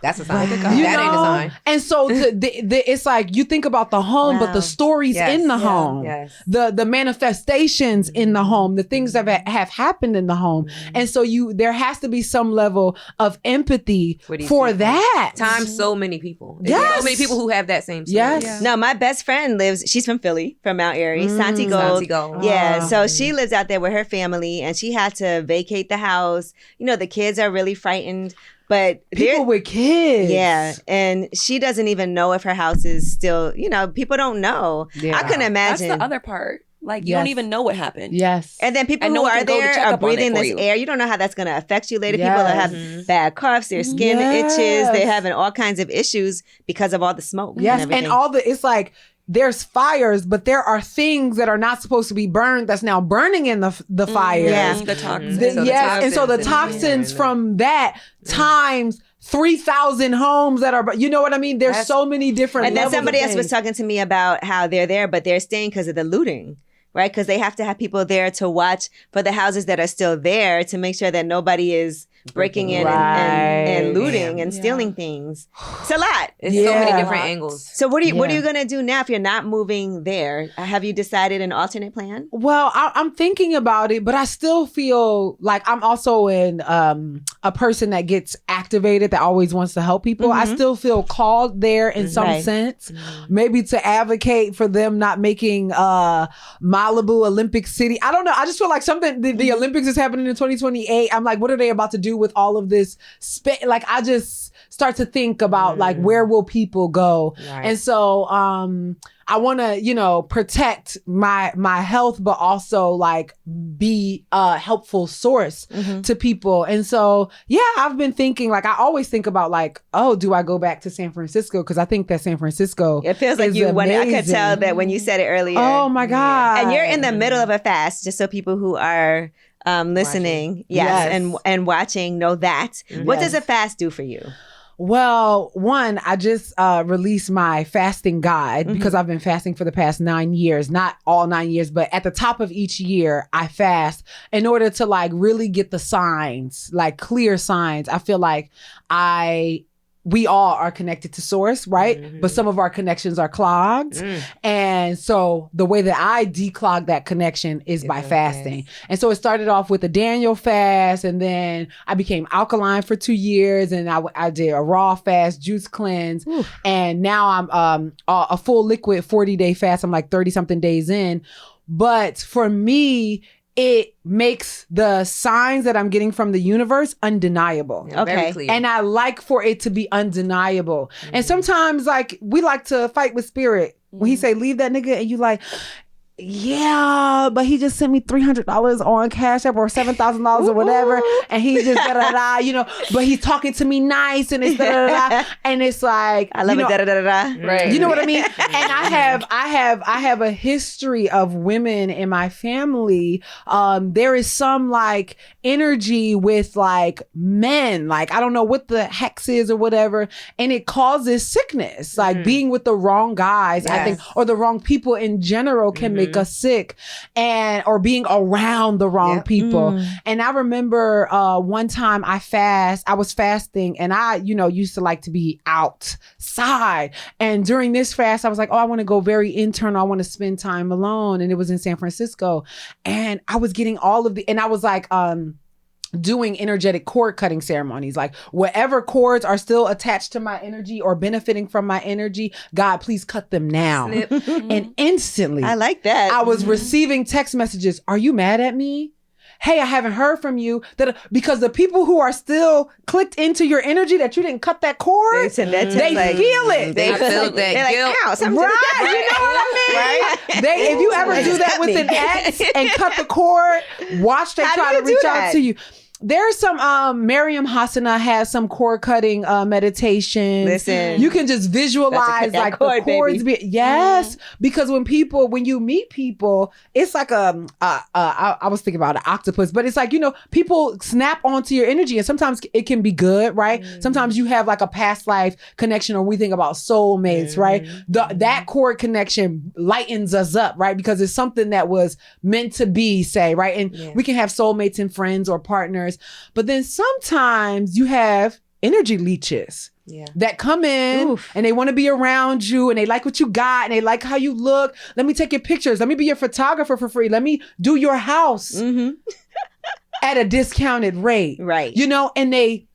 That's a sign. You That ain't a know? sign. And so it's like you think about the home, but the stories Yes. in the Yeah. home, Yes. the manifestations in the home, the things that have happened in the home. And so there has to be some level of empathy For these for people. that. Times so many people. There's Yes. so many people who have that same story. Yes. Yeah. No, my best friend she's from Philly, from Mount Airy, Santi Gold. Santi Gold. Yeah, Ah. so she lives out there with her family and she had to vacate the house. You know, the kids are really frightened, but People with kids. yeah, and she doesn't even know if her house is still, you know, people don't know. Yeah. I couldn't That's imagine. the other part. Like, you Yes. don't even know what happened. Yes. And then people And no who one are can go to there check are up on it breathing for this you. air. You don't know how that's going to affect you later. People Yes. that have bad coughs, their skin itches, they're having all kinds of issues because of all the smoke. Yes. and And everything. it's like, there's fires, but there are things that are not supposed to be burned that's now burning in the fires. Yeah. The toxins. Yes, and so the toxins toxins from that times 3,000 homes that are, you know what I mean? There's so many different And then levels of somebody else was things. talking to me about how they're there, but they're staying because of the looting, right? Because they have to have people there to watch for the houses that are still there to make sure that nobody is breaking in and looting and stealing things. It's a lot. It's so many different angles. So what are you Yeah. gonna do now if you're not moving there? Have you decided an alternate plan? Well, I'm thinking about it, but I still feel like I'm also a person that gets activated, that always wants to help people. I still feel called there in some Right. sense, maybe to advocate for them not making Malibu Olympic City. I don't know. I just feel like the Olympics is happening in 2028. I'm like, what are they about to do with all of this like I just start to think about like where will people go. Right. And so I want to, you know, protect my health, but also like be a helpful source to people. And so, yeah, I've been thinking, like, I always think about like, oh, do I go back to San Francisco? Because I think that San Francisco It feels like is you want. I could amazing. tell that when you said it earlier. Oh my God. And you're in the middle of a fast, just so people who are listening, Yes. and watching know that. What Yes. does a fast do for you? Well, one, I just released my fasting guide because I've been fasting for the past 9 years, not all 9 years, but at the top of each year, I fast in order to like really get the signs, like clear signs. I feel like we all are connected to source, right? But some of our connections are clogged. And so the way that I declog that connection is by fasting. And so it started off with a Daniel fast, and then I became alkaline for 2 years, and I did a raw fast, juice cleanse. And now I'm a full liquid 40-day fast. I'm like 30 something days in. But for me, it makes the signs that I'm getting from the universe undeniable. Yeah, very Okay. clear. And I like for it to be undeniable. And sometimes like we like to fight with spirit. When he say leave that nigga, and you like, yeah, but he just sent me $300 on Cash App or $7,000 or whatever, and he just da-da-da, you know, but he's talking to me nice, and it's da-da-da, and it's like, I love you it. know, Da da da da. Right. you know what I mean? And I have a history of women in my family. There is some like energy with like men, like I don't know what the hex is or whatever, and it causes sickness. Like being with the wrong guys, I think, or the wrong people in general can make make us sick, or being around the wrong people. And I remember one time I was fasting, and I, used to like to be outside. And during this fast, I was like, oh, I want to go very internal. I want to spend time alone. And it was in San Francisco. And I was getting and I was like, doing energetic cord cutting ceremonies, like whatever cords are still attached to my energy or benefiting from my energy, God, please cut them now. And instantly, I like that. I was receiving text messages. Are you mad at me? Hey, I haven't heard from you. Because the people who are still clicked into your energy that you didn't cut that cord, they feel it. They feel that guilt. Ow, something right? You know what I mean? Right? If you ever do that with an ex and cut the cord, watch they try to reach out to you. There's some Mariam Hasana has some cord cutting meditation. Listen, you can just visualize like the cords. Because when you meet people, it's like I was thinking about an octopus, but it's like, people snap onto your energy, and sometimes it can be good, right? Sometimes you have like a past life connection, or we think about soulmates, right? That cord connection lightens us up, right? Because it's something that was meant to be, say, right? And we can have soulmates and friends or partners. But then sometimes you have energy leeches that come in and they want to be around you, and they like what you got, and they like how you look. Let me take your pictures. Let me be your photographer for free. Let me do your house at a discounted rate. Right. And they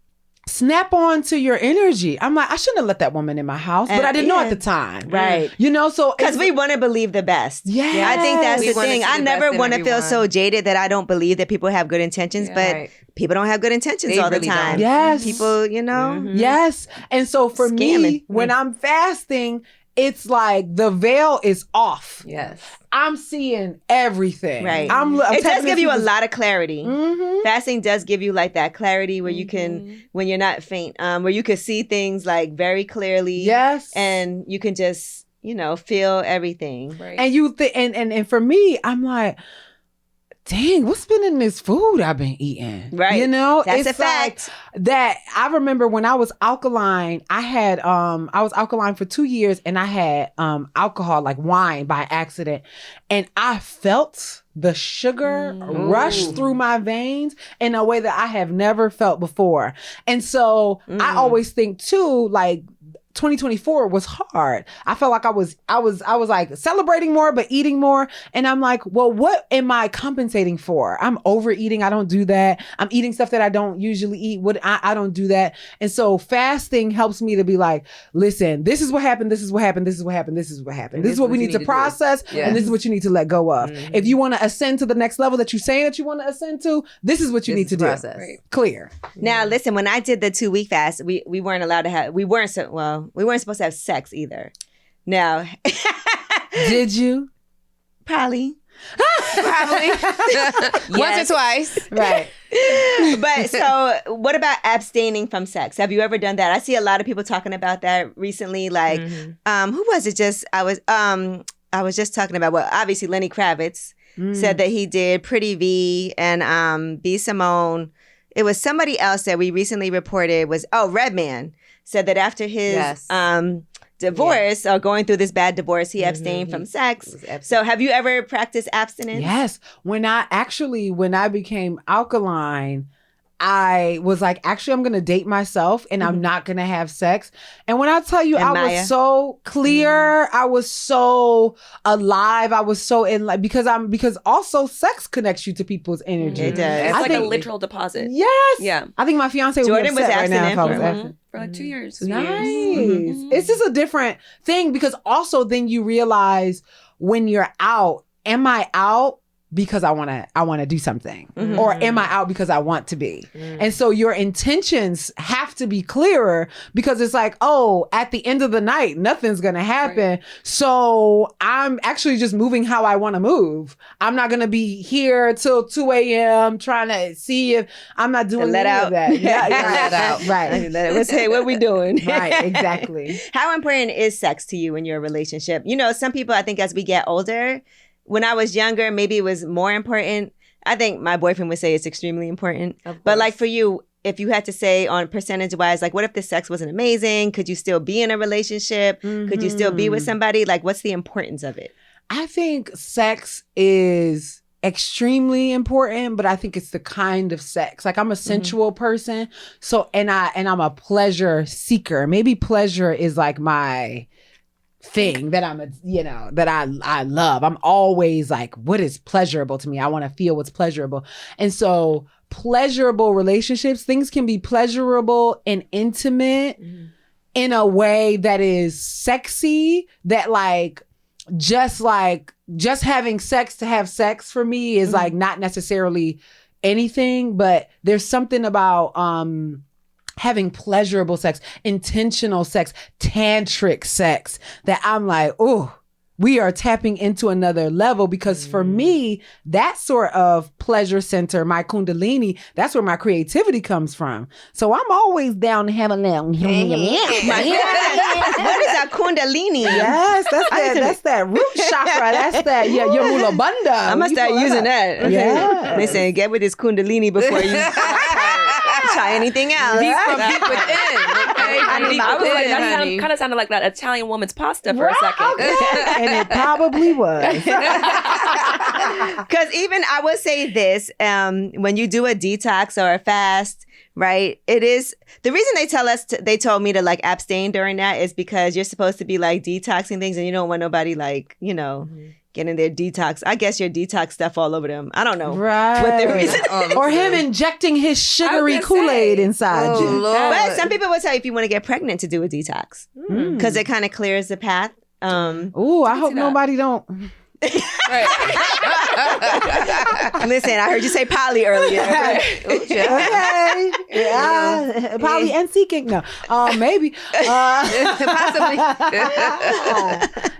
snap on to your energy. I'm like, I shouldn't have let that woman in my house, but I didn't know at the time. Right. So because we want to believe the best. Yeah. I think that's the thing. I never want to feel so jaded that I don't believe that people have good intentions, but people don't have good intentions all the time. Don't. Yes. People, Yes. And so for me, when I'm fasting, it's like the veil is off. Yes. I'm seeing everything. Right. It does give you a lot of clarity. Fasting does give you like that clarity where you can, when you're not faint, where you can see things like very clearly. Yes. And you can just, feel everything. Right. And and for me, I'm like, dang, what's been in this food I've been eating? Right. That's a fact. That I remember when I was alkaline, I was alkaline for 2 years, and I had alcohol, like wine, by accident. And I felt the sugar rush through my veins in a way that I have never felt before. And so I always think too, like, 2024 was hard. I felt like I was like celebrating more, but eating more. And I'm like, well, what am I compensating for? I'm overeating. I don't do that. I'm eating stuff that I don't usually eat. I don't do that. And so fasting helps me to be like, listen, this is what happened. This is what happened. This is what happened. This is what happened. This is what we need to process. And this is what you need to let go of. If you want to ascend to the next level that you're saying that you want to ascend to, this is what you need to do. Right. Clear. Now, listen, when I did the 2-week fast, we weren't allowed to have, we weren't supposed to have sex either. Now, did you? Probably. Once or twice. Right. But so what about abstaining from sex? Have you ever done that? I see a lot of people talking about that recently. Like, who was it just, I was just talking about, well, obviously Lenny Kravitz said that he did. Pretty V and B. Simone. It was somebody else that we recently reported was, Redman said that after his divorce or going through this bad divorce, he abstained from sex. So have you ever practiced abstinence? Yes. When I became alkaline, I was like, actually, I'm going to date myself and I'm not going to have sex. And when I tell you, I was so clear, I was so alive, I was so in like, because also sex connects you to people's energy. It does. It's like a literal deported. Yes. Yeah. I think my fiance would be upset right now if I was abstinent. For like 2 years. Nice. It's just a different thing, because also then you realize when you're out, am I out because I want to do something, or am I out because I want to be? And so your intentions have to be clearer, because it's like, oh, at the end of the night, nothing's going to happen. Right. So I'm actually just moving how I want to move. I'm not going to be here till 2 a.m. trying to see if I'm not doing any of that. Let out. Right. Let's say, what we doing? Right. Exactly. How important is sex to you in your relationship? Some people, I think as we get older, when I was younger, maybe it was more important. I think my boyfriend would say it's extremely important. But like for you, if you had to say on percentage wise, like what if the sex wasn't amazing? Could you still be in a relationship? Could you still be with somebody? Like what's the importance of it? I think sex is extremely important, but I think it's the kind of sex. Like I'm a sensual person. So, and I'm a pleasure seeker. Maybe pleasure is like my thing that that I love. I'm always like, what is pleasurable to me? I want to feel what's pleasurable. And so pleasurable relationships, things can be pleasurable and intimate in a way that is sexy, that just having sex to have sex for me is like not necessarily anything, but there's something about having pleasurable sex, intentional sex, tantric sex that I'm like, oh, we are tapping into another level, because for me, that sort of pleasure center, my kundalini, that's where my creativity comes from. So I'm always down to have a little. What is a kundalini? Yes, that's that root chakra. That's that your mula bandha. I'm gonna start using that. Yeah. They say get with this kundalini before you try anything else. He's from deep within. Okay? I was like, that kind of sounded like that Italian woman's pasta for a second. Okay. And it probably was. Because even I would say this, when you do a detox or a fast, right? It is the reason they told me to like abstain during that is because you're supposed to be like detoxing things, and you don't want nobody like, getting their detox. I guess your detox stuff all over them. I don't know what the reason is. Or him injecting his sugary Kool-Aid inside you. Lord. But some people will tell you if you want to get pregnant to do a detox because it kind of clears the path. Ooh, I hope nobody don't. Listen, I heard you say poly earlier. Okay. Yeah. Poly and seeking. No. Maybe. Possibly.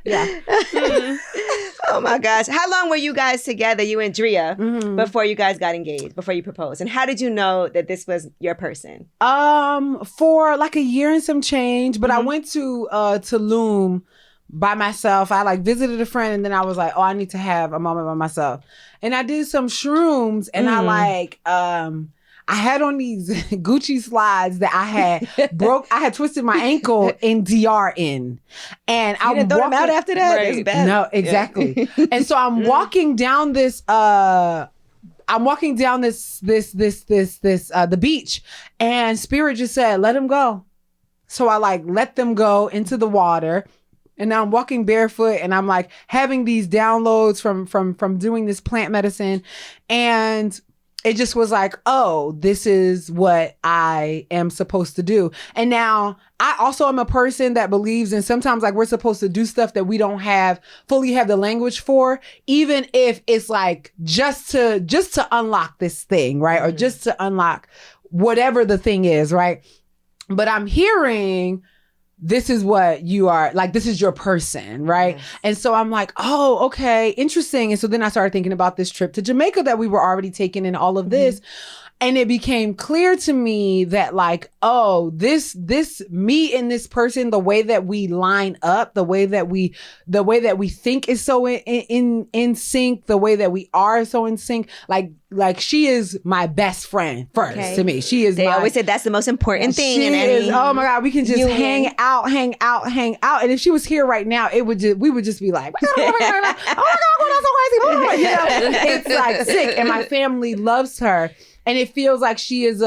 Yeah. Oh my gosh. How long were you guys together, you and Drea, before you guys got engaged, before you proposed? And how did you know that this was your person? For like a year and some change, but I went to Tulum by myself. I like visited a friend, and then I was like, oh, I need to have a moment by myself. And I did some shrooms, and I had on these Gucci slides that I had I had twisted my ankle in DR in. And I didn't throw them out after that? Right. It's bad. No, exactly. And so I'm walking down the beach, and Spirit just said, let him go. So I like let them go into the water. And now I'm walking barefoot, and I'm like having these downloads from doing this plant medicine. And it just was like, oh, this is what I am supposed to do. And now I also am a person that believes in sometimes like we're supposed to do stuff that we don't fully have the language for, even if it's like just to unlock this thing, right? Or just to unlock whatever the thing is, right? But I'm hearing, this is what you are, like, this is your person, right? Yes. And so I'm like, oh, okay, interesting. And so then I started thinking about this trip to Jamaica that we were already taking and all of this. And it became clear to me that like, oh, this me and this person, the way that we line up, the way that we think is so in sync, the way that we are so in sync, like she is my best friend first to me. She is. They always say that's the most important thing. Oh my God, we can just hang out. And if she was here right now, we would just be like, oh my God, that's so crazy. It's like sick. And my family loves her. And it feels like she is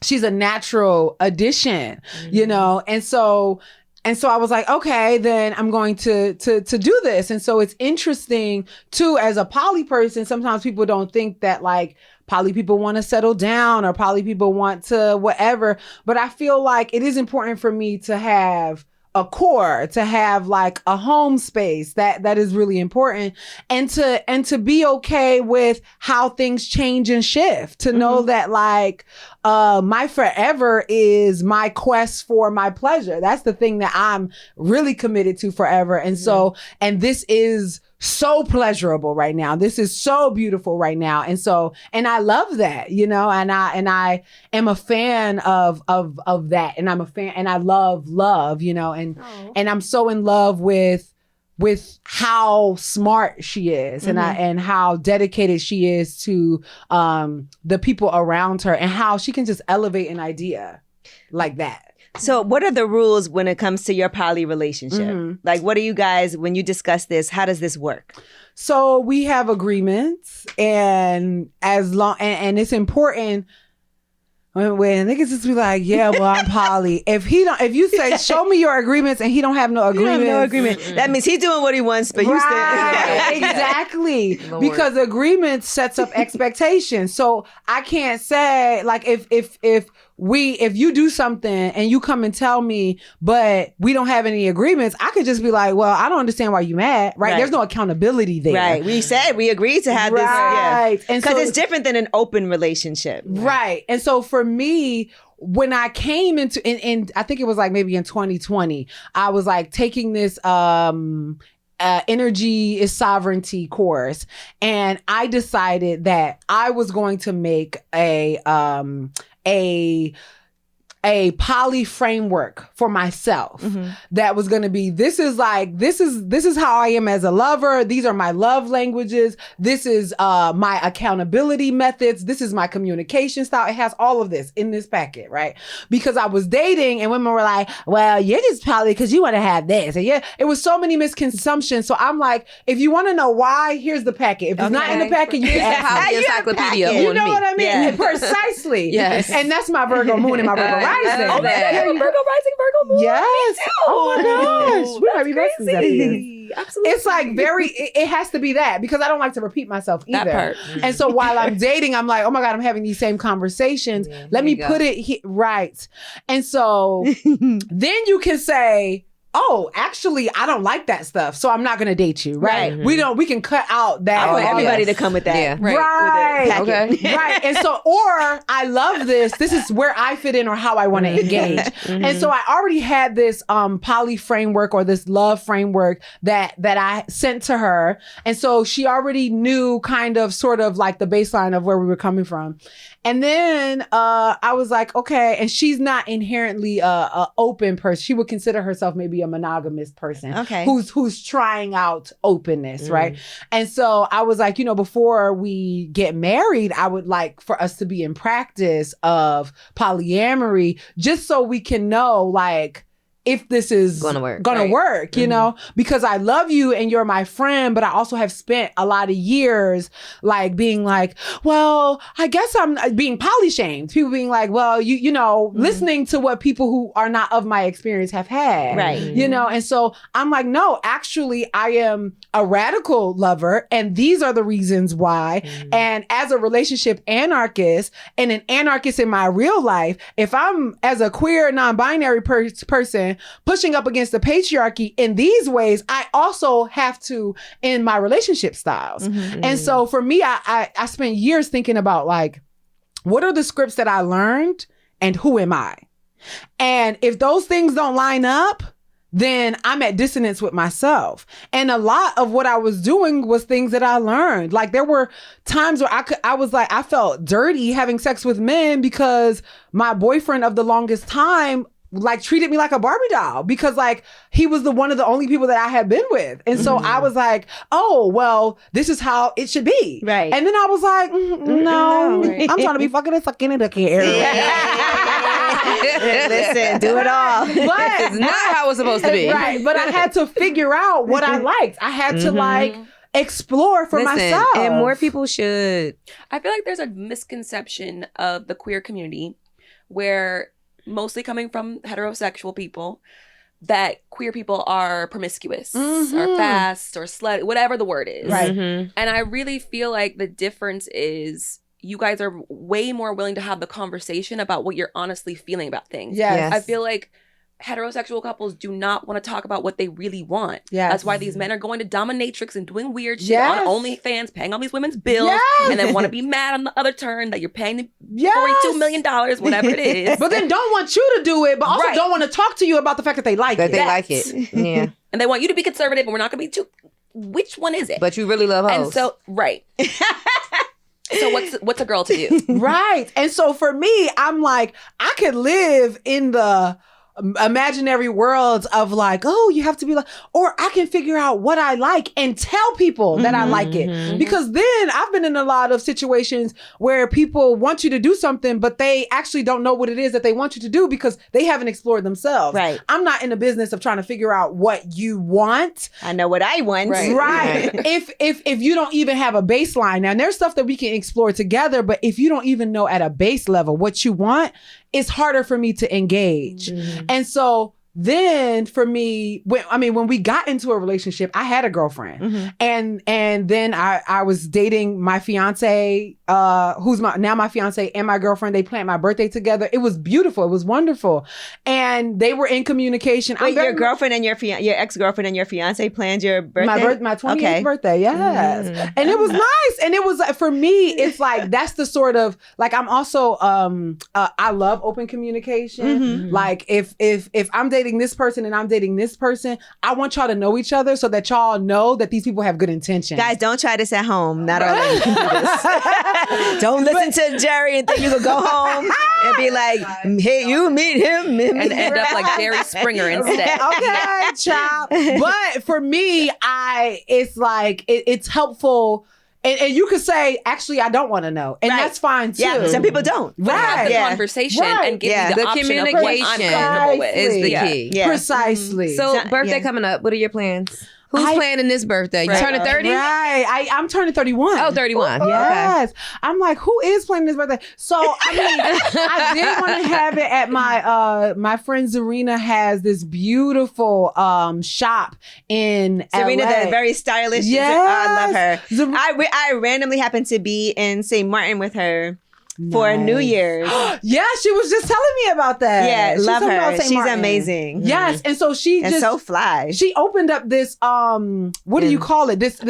she's a natural addition, And so I was like, okay, then I'm going to do this. And so it's interesting too, as a poly person, sometimes people don't think that like poly people want to settle down or poly people want to whatever. But I feel like it is important for me to have a core, to have like a home space that is really important, and to be okay with how things change and shift, to know that like my forever is my quest for my pleasure. That's the thing that I'm really committed to forever. And so, and this is so pleasurable right now. This is so beautiful right now. And so, and I love that, and I am a fan of that. And I'm a fan, and I love, and I'm so in love with how smart she is, and how dedicated she is to the people around her, and how she can just elevate an idea like that. So what are the rules when it comes to your poly relationship? Like, what do you guys, when you discuss this, how does this work? So we have agreements, and as long and it's important when niggas just be like, yeah, well, I'm poly. If you say, show me your agreements, and he don't have no agreement, That means he's doing what he wants, but you right, exactly. Because agreement sets up expectations. So I can't say like if you do something and you come and tell me, but we don't have any agreements, I could just be like, well, I don't understand why you mad, right? There's no accountability there. Right. We agreed to have this. Right. Because so, it's different than an open relationship. Right. And so for me, when I came into, and I think it was like maybe in 2020, I was like taking this, energy is sovereignty course. And I decided that I was going to make a poly framework for myself that was going to be, this is how I am as a lover. These are my love languages. This is my accountability methods. This is my communication style. It has all of this in this packet, right? Because I was dating and women were like, well, you're just poly because you want to have this. And yeah, it was so many misconceptions. So I'm like, if you want to know why, here's the packet. If it's not in the packet, you can ask me. Encyclopedia. You know what I mean? Yeah. Precisely. Yes. And that's my Virgo moon and my Virgo rising. Oh my God, Virgo rising, Virgo moon. Yes. Oh my gosh. We might be besties after this. Absolutely. It's like it has to be that, because I don't like to repeat myself either. That part. And so while I'm dating, I'm like, oh my God, I'm having these same conversations. Let me put it right. And so then you can say, oh, actually, I don't like that stuff, so I'm not going to date you, right? We can cut out that. I want everybody to come with that. Yeah. Right. Okay. Right. And so, or I love this. This is where I fit in or how I want to engage. And so I already had this poly framework or this love framework that I sent to her. And so she already knew kind of sort of like the baseline of where we were coming from. And then I was like, okay, and she's not inherently a open person. She would consider herself maybe a monogamous person, Okay. who's trying out openness, right? And so I was like, before we get married, I would like for us to be in practice of polyamory, just so we can know, like, if this is gonna work, because I love you and you're my friend, but I also have spent a lot of years like being like, well, I guess I'm being poly shamed. People being like, well, listening to what people who are not of my experience have had, Right. And so I'm like, no, actually I am a radical lover, and these are the reasons why. And as a relationship anarchist and an anarchist in my real life, if I'm as a queer non-binary person pushing up against the patriarchy in these ways, I also have to in my relationship styles. And so for me, I spent years thinking about like, what are the scripts that I learned and who am I? And if those things don't line up, then I'm at dissonance with myself. And a lot of what I was doing was things that I learned. Like there were times where I was like, I felt dirty having sex with men because my boyfriend of the longest time like treated me like a Barbie doll, because like he was one of the only people that I had been with. And so I was like, oh, well, this is how it should be. Right. And then I was like, no, I'm trying to be fucking and sucking and ducking everywhere. Listen, do it all. But It's not how it's supposed to be. right. But I had to figure out what I liked. I had to like explore for myself. And more people should. I feel like there's a misconception of the queer community where, mostly coming from heterosexual people, that queer people are promiscuous or fast or slut, whatever the word is. Right. And I really feel like the difference is you guys are way more willing to have the conversation about what you're honestly feeling about things. Yes. I feel like heterosexual couples do not want to talk about what they really want. Yes. That's why these men are going to dominatrix and doing weird shit Yes. on OnlyFans, paying all these women's bills, Yes. and then want to be mad on the other turn that you're paying Yes. $42 million, whatever it is. But then don't want you to do it, but also Right. don't want to talk to you about the fact that they like That it. they like it. Yeah. And they want you to be conservative, and we're not going to be too. Which one is it? But you really love hoes. and so, right. So what's a girl to do? Right. And so for me, I'm like, I could live in the imaginary worlds of like, oh, you have to be like, or I can figure out what I like and tell people that I like it. Because then I've been in a lot of situations where people want you to do something, but they actually don't know what it is that they want you to do because they haven't explored themselves. Right. I'm not in the business of trying to figure out what you want. I know what I want. Right. If you don't even have a baseline. Now, there's stuff that we can explore together, but if you don't even know at a base level what you want, it's harder for me to engage. And so then for me, when we got into a relationship, I had a girlfriend, and then I was dating my fiance, who's my fiance and my girlfriend. They planned my birthday together. It was beautiful. It was wonderful, and they were in communication. Wait, your girlfriend and your ex-girlfriend and your fiance planned your birthday? My 28th birthday, yes. And it was nice. And it was like, for me, it's like, that's the sort of, like, I'm also, I love open communication. Like, if I'm dating this person and I'm dating this person, I want y'all to know each other so that y'all know that these people have good intentions. Guys, don't try this at home. Not all of you can do this. Don't listen to Jerry and think you can go home and be like, hey, you meet him. And end up like Jerry Springer instead. Okay, child. But for me, it's like, it's helpful. And you could say, actually, I don't want to know. And that's fine, too. Yeah, some people don't. But have the conversation and give you the option of what I'm comfortable with. Is the key. Yeah. Precisely. So birthday coming up. What are your plans? Who's planning this birthday? You turning 30? Right. I'm turning 31. Oh, 31. Yes. Okay. I'm like, who is planning this birthday? So, I mean, I did want to have it at my friend Zarina has this beautiful shop in Serena, LA. the very stylish. Yes. I love her. I randomly happened to be in St. Martin with her for New Year's. Yeah, she was just telling me about that. Yeah, She's love talking about her. St. She's Martin. amazing. Yes, and so she And just so fly. she opened up this what do you call it? This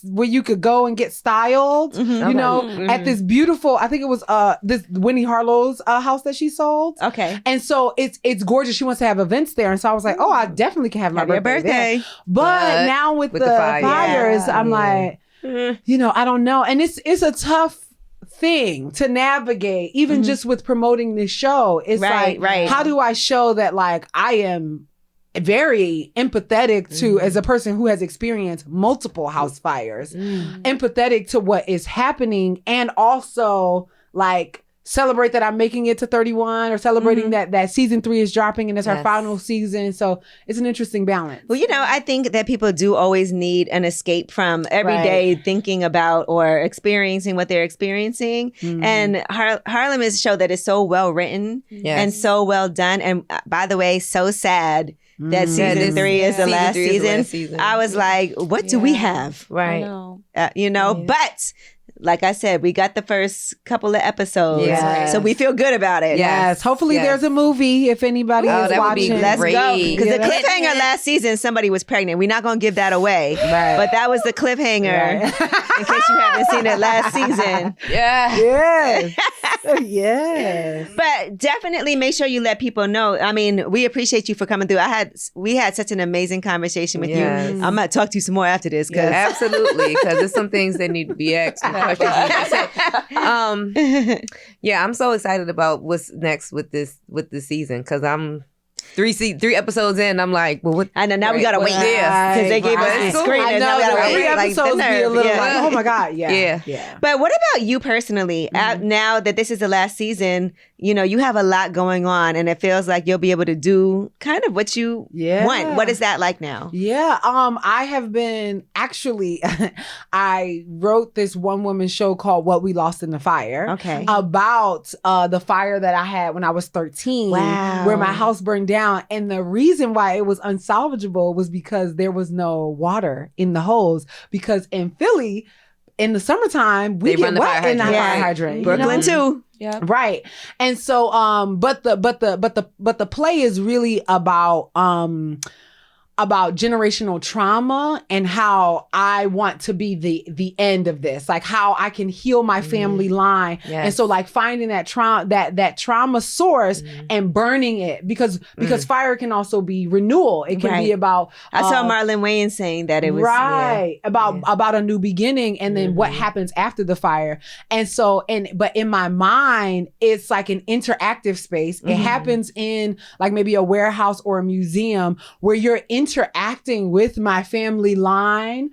where you could go and get styled, you know, at this beautiful, I think it was this Winnie Harlow's house that she sold. Okay. And so it's gorgeous. She wants to have events there. And so I was like, oh, I definitely can have my birthday there. But now with the fires, I'm like, you know, I don't know. And it's a tough thing to navigate, even just with promoting this show. It's how do I show that, like, I am very empathetic to, as a person who has experienced multiple house fires, empathetic to what is happening, and also like celebrate that I'm making it to 31, or celebrating that season 3 is dropping and it's our final season. So it's an interesting balance. Well, you know, I think that people do always need an escape from every day thinking about or experiencing what they're experiencing. And Harlem is a show that is so well written and so well done. And by the way, so sad that season 3 is the last season. I was like, what do we have? Right. You know, but like I said, we got the first couple of episodes, so we feel good about it. Yes. Hopefully there's a movie if anybody is watching. Let's go. Because the cliffhanger last season, somebody was pregnant. We're not going to give that away. Right. But that was the cliffhanger in case you haven't seen it last season. Yes. Yes. But definitely make sure you let people know. I mean, we appreciate you for coming through. We had such an amazing conversation with you. I'm going to talk to you some more after this. Absolutely. Because there's some things that need to be asked. Yeah, I'm so excited about what's next with this season, because I'm 3 episodes in. I'm like, well, what? I know now we gotta wait because they gave us the screen. I know. Now we gotta wait. 3 episodes be a little like, oh my god, yeah. But what about you personally? Now that this is the last season, you know, you have a lot going on, and it feels like you'll be able to do kind of what you want. What is that like now? Yeah, I have been actually. I wrote this one-woman show called "What We Lost in the Fire." Okay, about the fire that I had when I was 13, where my house burned down, and the reason why it was unsalvageable was because there was no water in the hose. Because in Philly, in the summertime, we get wet in the fire hydrant. Brooklyn too. Yeah. Right. And so but the play is really about about generational trauma and how I want to be the end of this, like how I can heal my family line. Yes. And so like finding that trauma source and burning it because fire can also be renewal. It can be about I saw Marlon Wayans saying that it was about a new beginning and then what happens after the fire. And so but in my mind, it's like an interactive space. It happens in like maybe a warehouse or a museum where you're interacting with my family line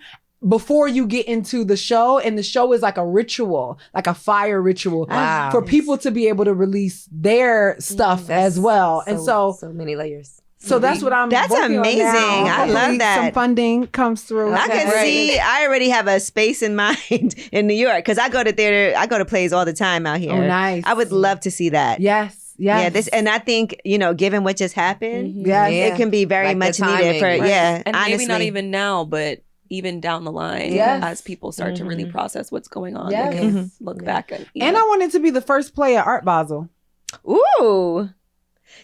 before you get into the show. And the show is like a ritual, like a fire ritual for people to be able to release their stuff as well. And so many layers. So that's what I'm That's working amazing. on now. I love that. Some funding comes through. I can see. I already have a space in mind in New York because I go to theater. I go to plays all the time out here. Oh, nice. I would love to see that. Yes. Yeah, and I think, given what just happened, it can be very Like much the needed for, timing, and honestly. maybe not even now, but even down the line, as people start to really process what's going on, they can look back and I want it to be the first play at Art Basel. Ooh.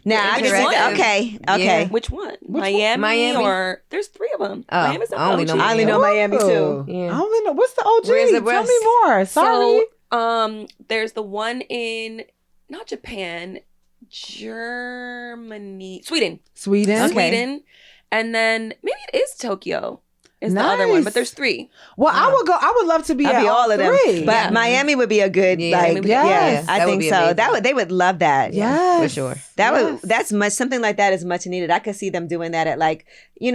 Now, I can see Interesting. that. Okay. Yeah. Which one? Miami, or there's 3 of them. Oh, Miami's the I only know OG. I only know Miami too. Yeah. I only know. What's the OG? Where's the Tell rest? me more. Sorry. So, there's the one in not Japan, Germany, Sweden, Sweden. and then maybe it is Tokyo. Is the other one, but there's 3. Well, I would love to be at all of them. 3. But Miami would be a good, I That would think be so. amazing. They would love that. Yes. For sure. That's much, something like that is much needed. I could see them doing that at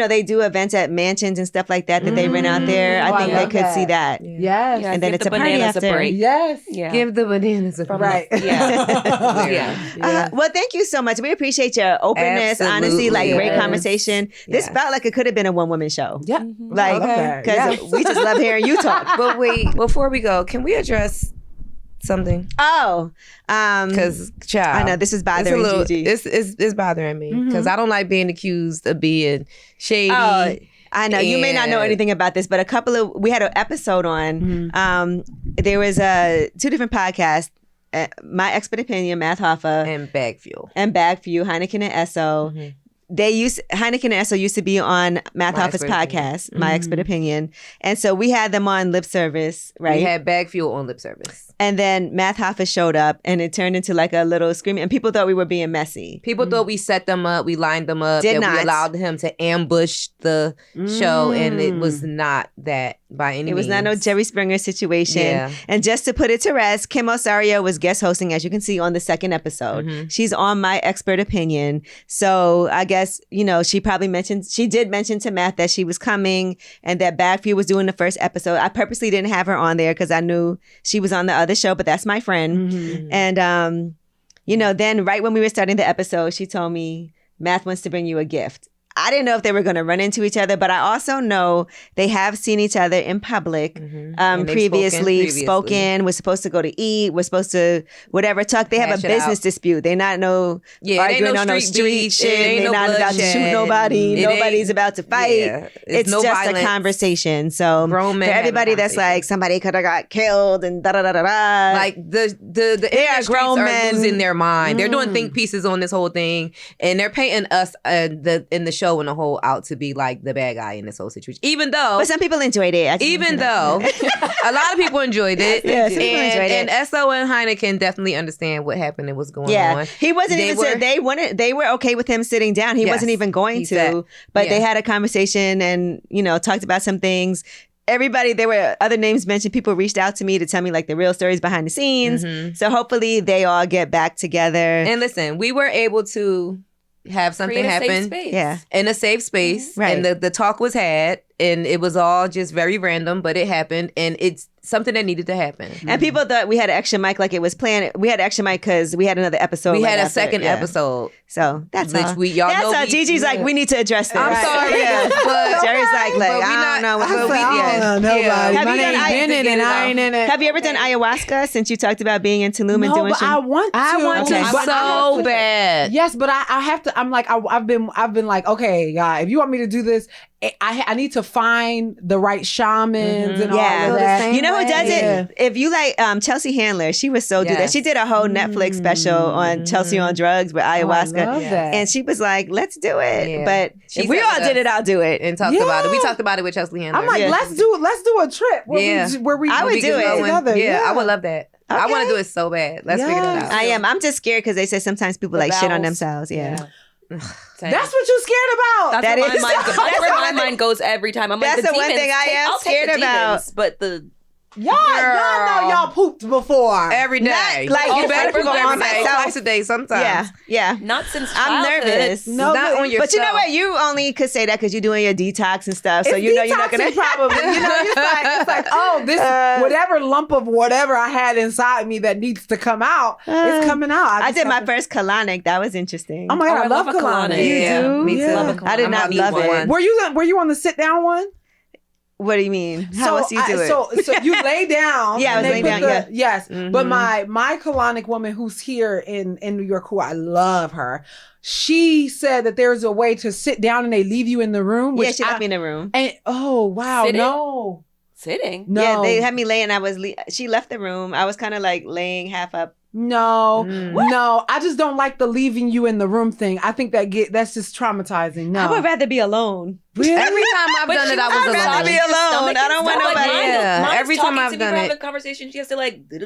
they do events at mansions and stuff like that they rent out there. I think they could see that. Yes. And then give it's the a party bananas after. a break. Yes. Yeah. Give the bananas a break. Right. Yeah. Well, thank you so much. We appreciate your openness, honesty, Absolutely. great Yes. conversation. This felt like it could have been a one-woman show. Yeah. Because we just love hearing you talk. But wait, before we go, can we address something? Oh, Because, child, I know this is bothering Gigi. It's bothering me because I don't like being accused of being shady. Oh, I know you may not know and- anything about this, but we had an episode on. There was 2 different podcasts. My Expert Opinion, Math Hoffa, and Bag Fuel. Heineken and Esso. Heineken and Esso used to be on Math My Hoffa's Expert podcast, My Expert Opinion. And so we had them on Lip Service, right? We had Bag Fuel on Lip Service. And then Math Hoffa showed up and it turned into like a little screaming. And people thought we were being messy. People thought we set them up, we lined them up, Did that not. we allowed him to ambush the show, and it was not that by any means. It was not no Jerry Springer situation. Yeah. And just to put it to rest, Kim Osario was guest hosting, as you can see on the 2nd episode. She's on My Expert Opinion. So I guess, she did mention to Matt that she was coming and that Bag Fuel was doing the first episode. I purposely didn't have her on there because I knew she was on the other show, but that's my friend. And, then right when we were starting the episode, she told me, Math wants to bring you a gift. I didn't know if they were going to run into each other, but I also know they have seen each other in public previously, spoken, we're supposed to go to eat, we're supposed to whatever talk. They have Hash a it business out. dispute. They're not arguing on no street shit. They're not about to shoot nobody. Nobody's about to fight. It's no just violence. a conversation. So Grown men for having everybody that's conversation. like, somebody could have got killed and da-da-da-da-da. Like the They are industries grown are men. losing their mind. They're doing think pieces on this whole thing, and they're painting us in the show and the whole out to be like the bad guy in this whole situation. Even though, But some people enjoyed it. I just even want to say that. though, a lot of people enjoyed it. Yeah, some people enjoyed and it. Esso and Heineken definitely understand what happened and what's going Yeah, on. he wasn't They even. were- They were okay with him sitting down. He Yes, wasn't even going he to. said. But Yeah. they had a conversation and talked about some things. Everybody, there were other names mentioned. People reached out to me to tell me like the real stories behind the scenes. So hopefully they all get back together. And listen, we were able to have something Create a safe happen space. Yeah. in a safe space, Right. and the talk was had, and it was all just very random, but it happened, and it's something that needed to happen. And people thought we had an extra mic like it was planned. We had an extra mic because we had another episode. We right had a after. second Yeah. episode. So that's Which all. y'all that's know all. we- Gigi's like, we need to address this. I'm sorry, Yeah. but Jerry's like but we I don't know. not- What but we- I don't know nobody. Yeah. Have My you done- name's been in it. I ain't in it. Have you ever done ayahuasca since you talked about being in Tulum and doing but I want to. I want to Okay. But so bad. Yes, but I have to. I'm like I've been like, okay, yeah. If you want me to do this, I need to find the right shamans and all Yeah. of The that. same You know who does Yeah. it? If you like Chelsea Handler, she was so do that. Yes. She did a whole Netflix special on Chelsea on drugs with ayahuasca. love that. And she was like, let's do it. Yeah. But She if we said all with did us. it, I'll do it. And talked about it. We talked about it with Chelsea Handler. I'm like, Yeah. let's do a trip where we I would we do can it. go together. Yeah, I would love that. I Okay. want to do it so bad. Let's figure that out. I am. I'm just scared because they say sometimes people The like shit on vowels. themselves. Yeah. Same. That's what you're scared about. That's That where is- my mind goes. that's That's where the my one thing- mind goes every time. I'm like, That's the the one demons, thing I am I'll take scared the about. demons, but the Y'all know y'all pooped before. Every day. Not like you you better better poop go on every day, myself. twice a day sometimes. Yeah. Yeah. not since I'm childhood. nervous. No, Not on yourself. But you know what? You only could say that because you're doing your detox and stuff. So It's you know you're not detoxing gonna. probably. You know, it's like, oh, this whatever lump of whatever I had inside me that needs to come out, it's coming out. I just did my have to- first colonic. That was interesting. Oh my god, Oh, I love a colonic. You Yeah, do? me too. Yeah. Love a I did colonic. not I need love it. one. Were you on the sit down one? What do you mean? How else do you do it? So you lay down. Yeah, I and was they laying put down, the- Yes, but Mhm. my colonic woman who's here in New York, who I love her, she said that there's a way to sit down and they leave you in the room. Yeah, Which she left me in the room. And oh wow, Sitting? no, Sitting. no, Yeah, they had me laying. She left the room. I was kind of like laying half up. no, Mm. no. I just don't like the leaving you in the room thing. I think that's just traumatizing. No, I would rather be alone. really? Every time I've But done she it, I was was I'd rather alone. be alone. I don't want nobody. Yeah, Mine's every time talking I've to me, done we're it. having a conversation. She has to like Yes.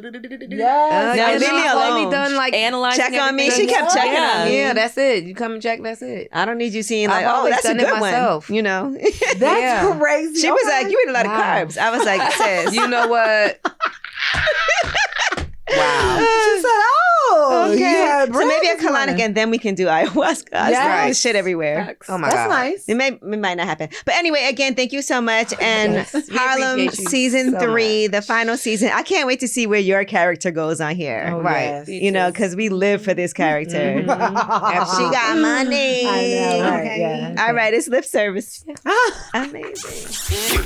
Yeah, and leave then me she's alone. only done like analyzing Check on me. everything. She kept checking on me. Yeah, that's it. You come and check. That's it. I don't need you seeing like, I've oh, always that's a done it good myself. one. You know. That's Yeah. crazy. She was Okay. like, you eat a lot of Wow. carbs. I was like, sis. You know what? Wow. She said, "Oh, Okay. yeah, So maybe a bread this colonic morning." and then we can do ayahuasca. Yes. Right. Shit everywhere. Oh my That's god. nice. It might not happen. But anyway, again, thank you so much. And Yes. We Harlem appreciate you season so 3, the final season. I can't wait to see where your character goes on here. Oh, Right. yes. You know, because we live for this character. Mhm. She got money. I know, right, Okay. yeah, All okay. right, it's lip service. Amazing.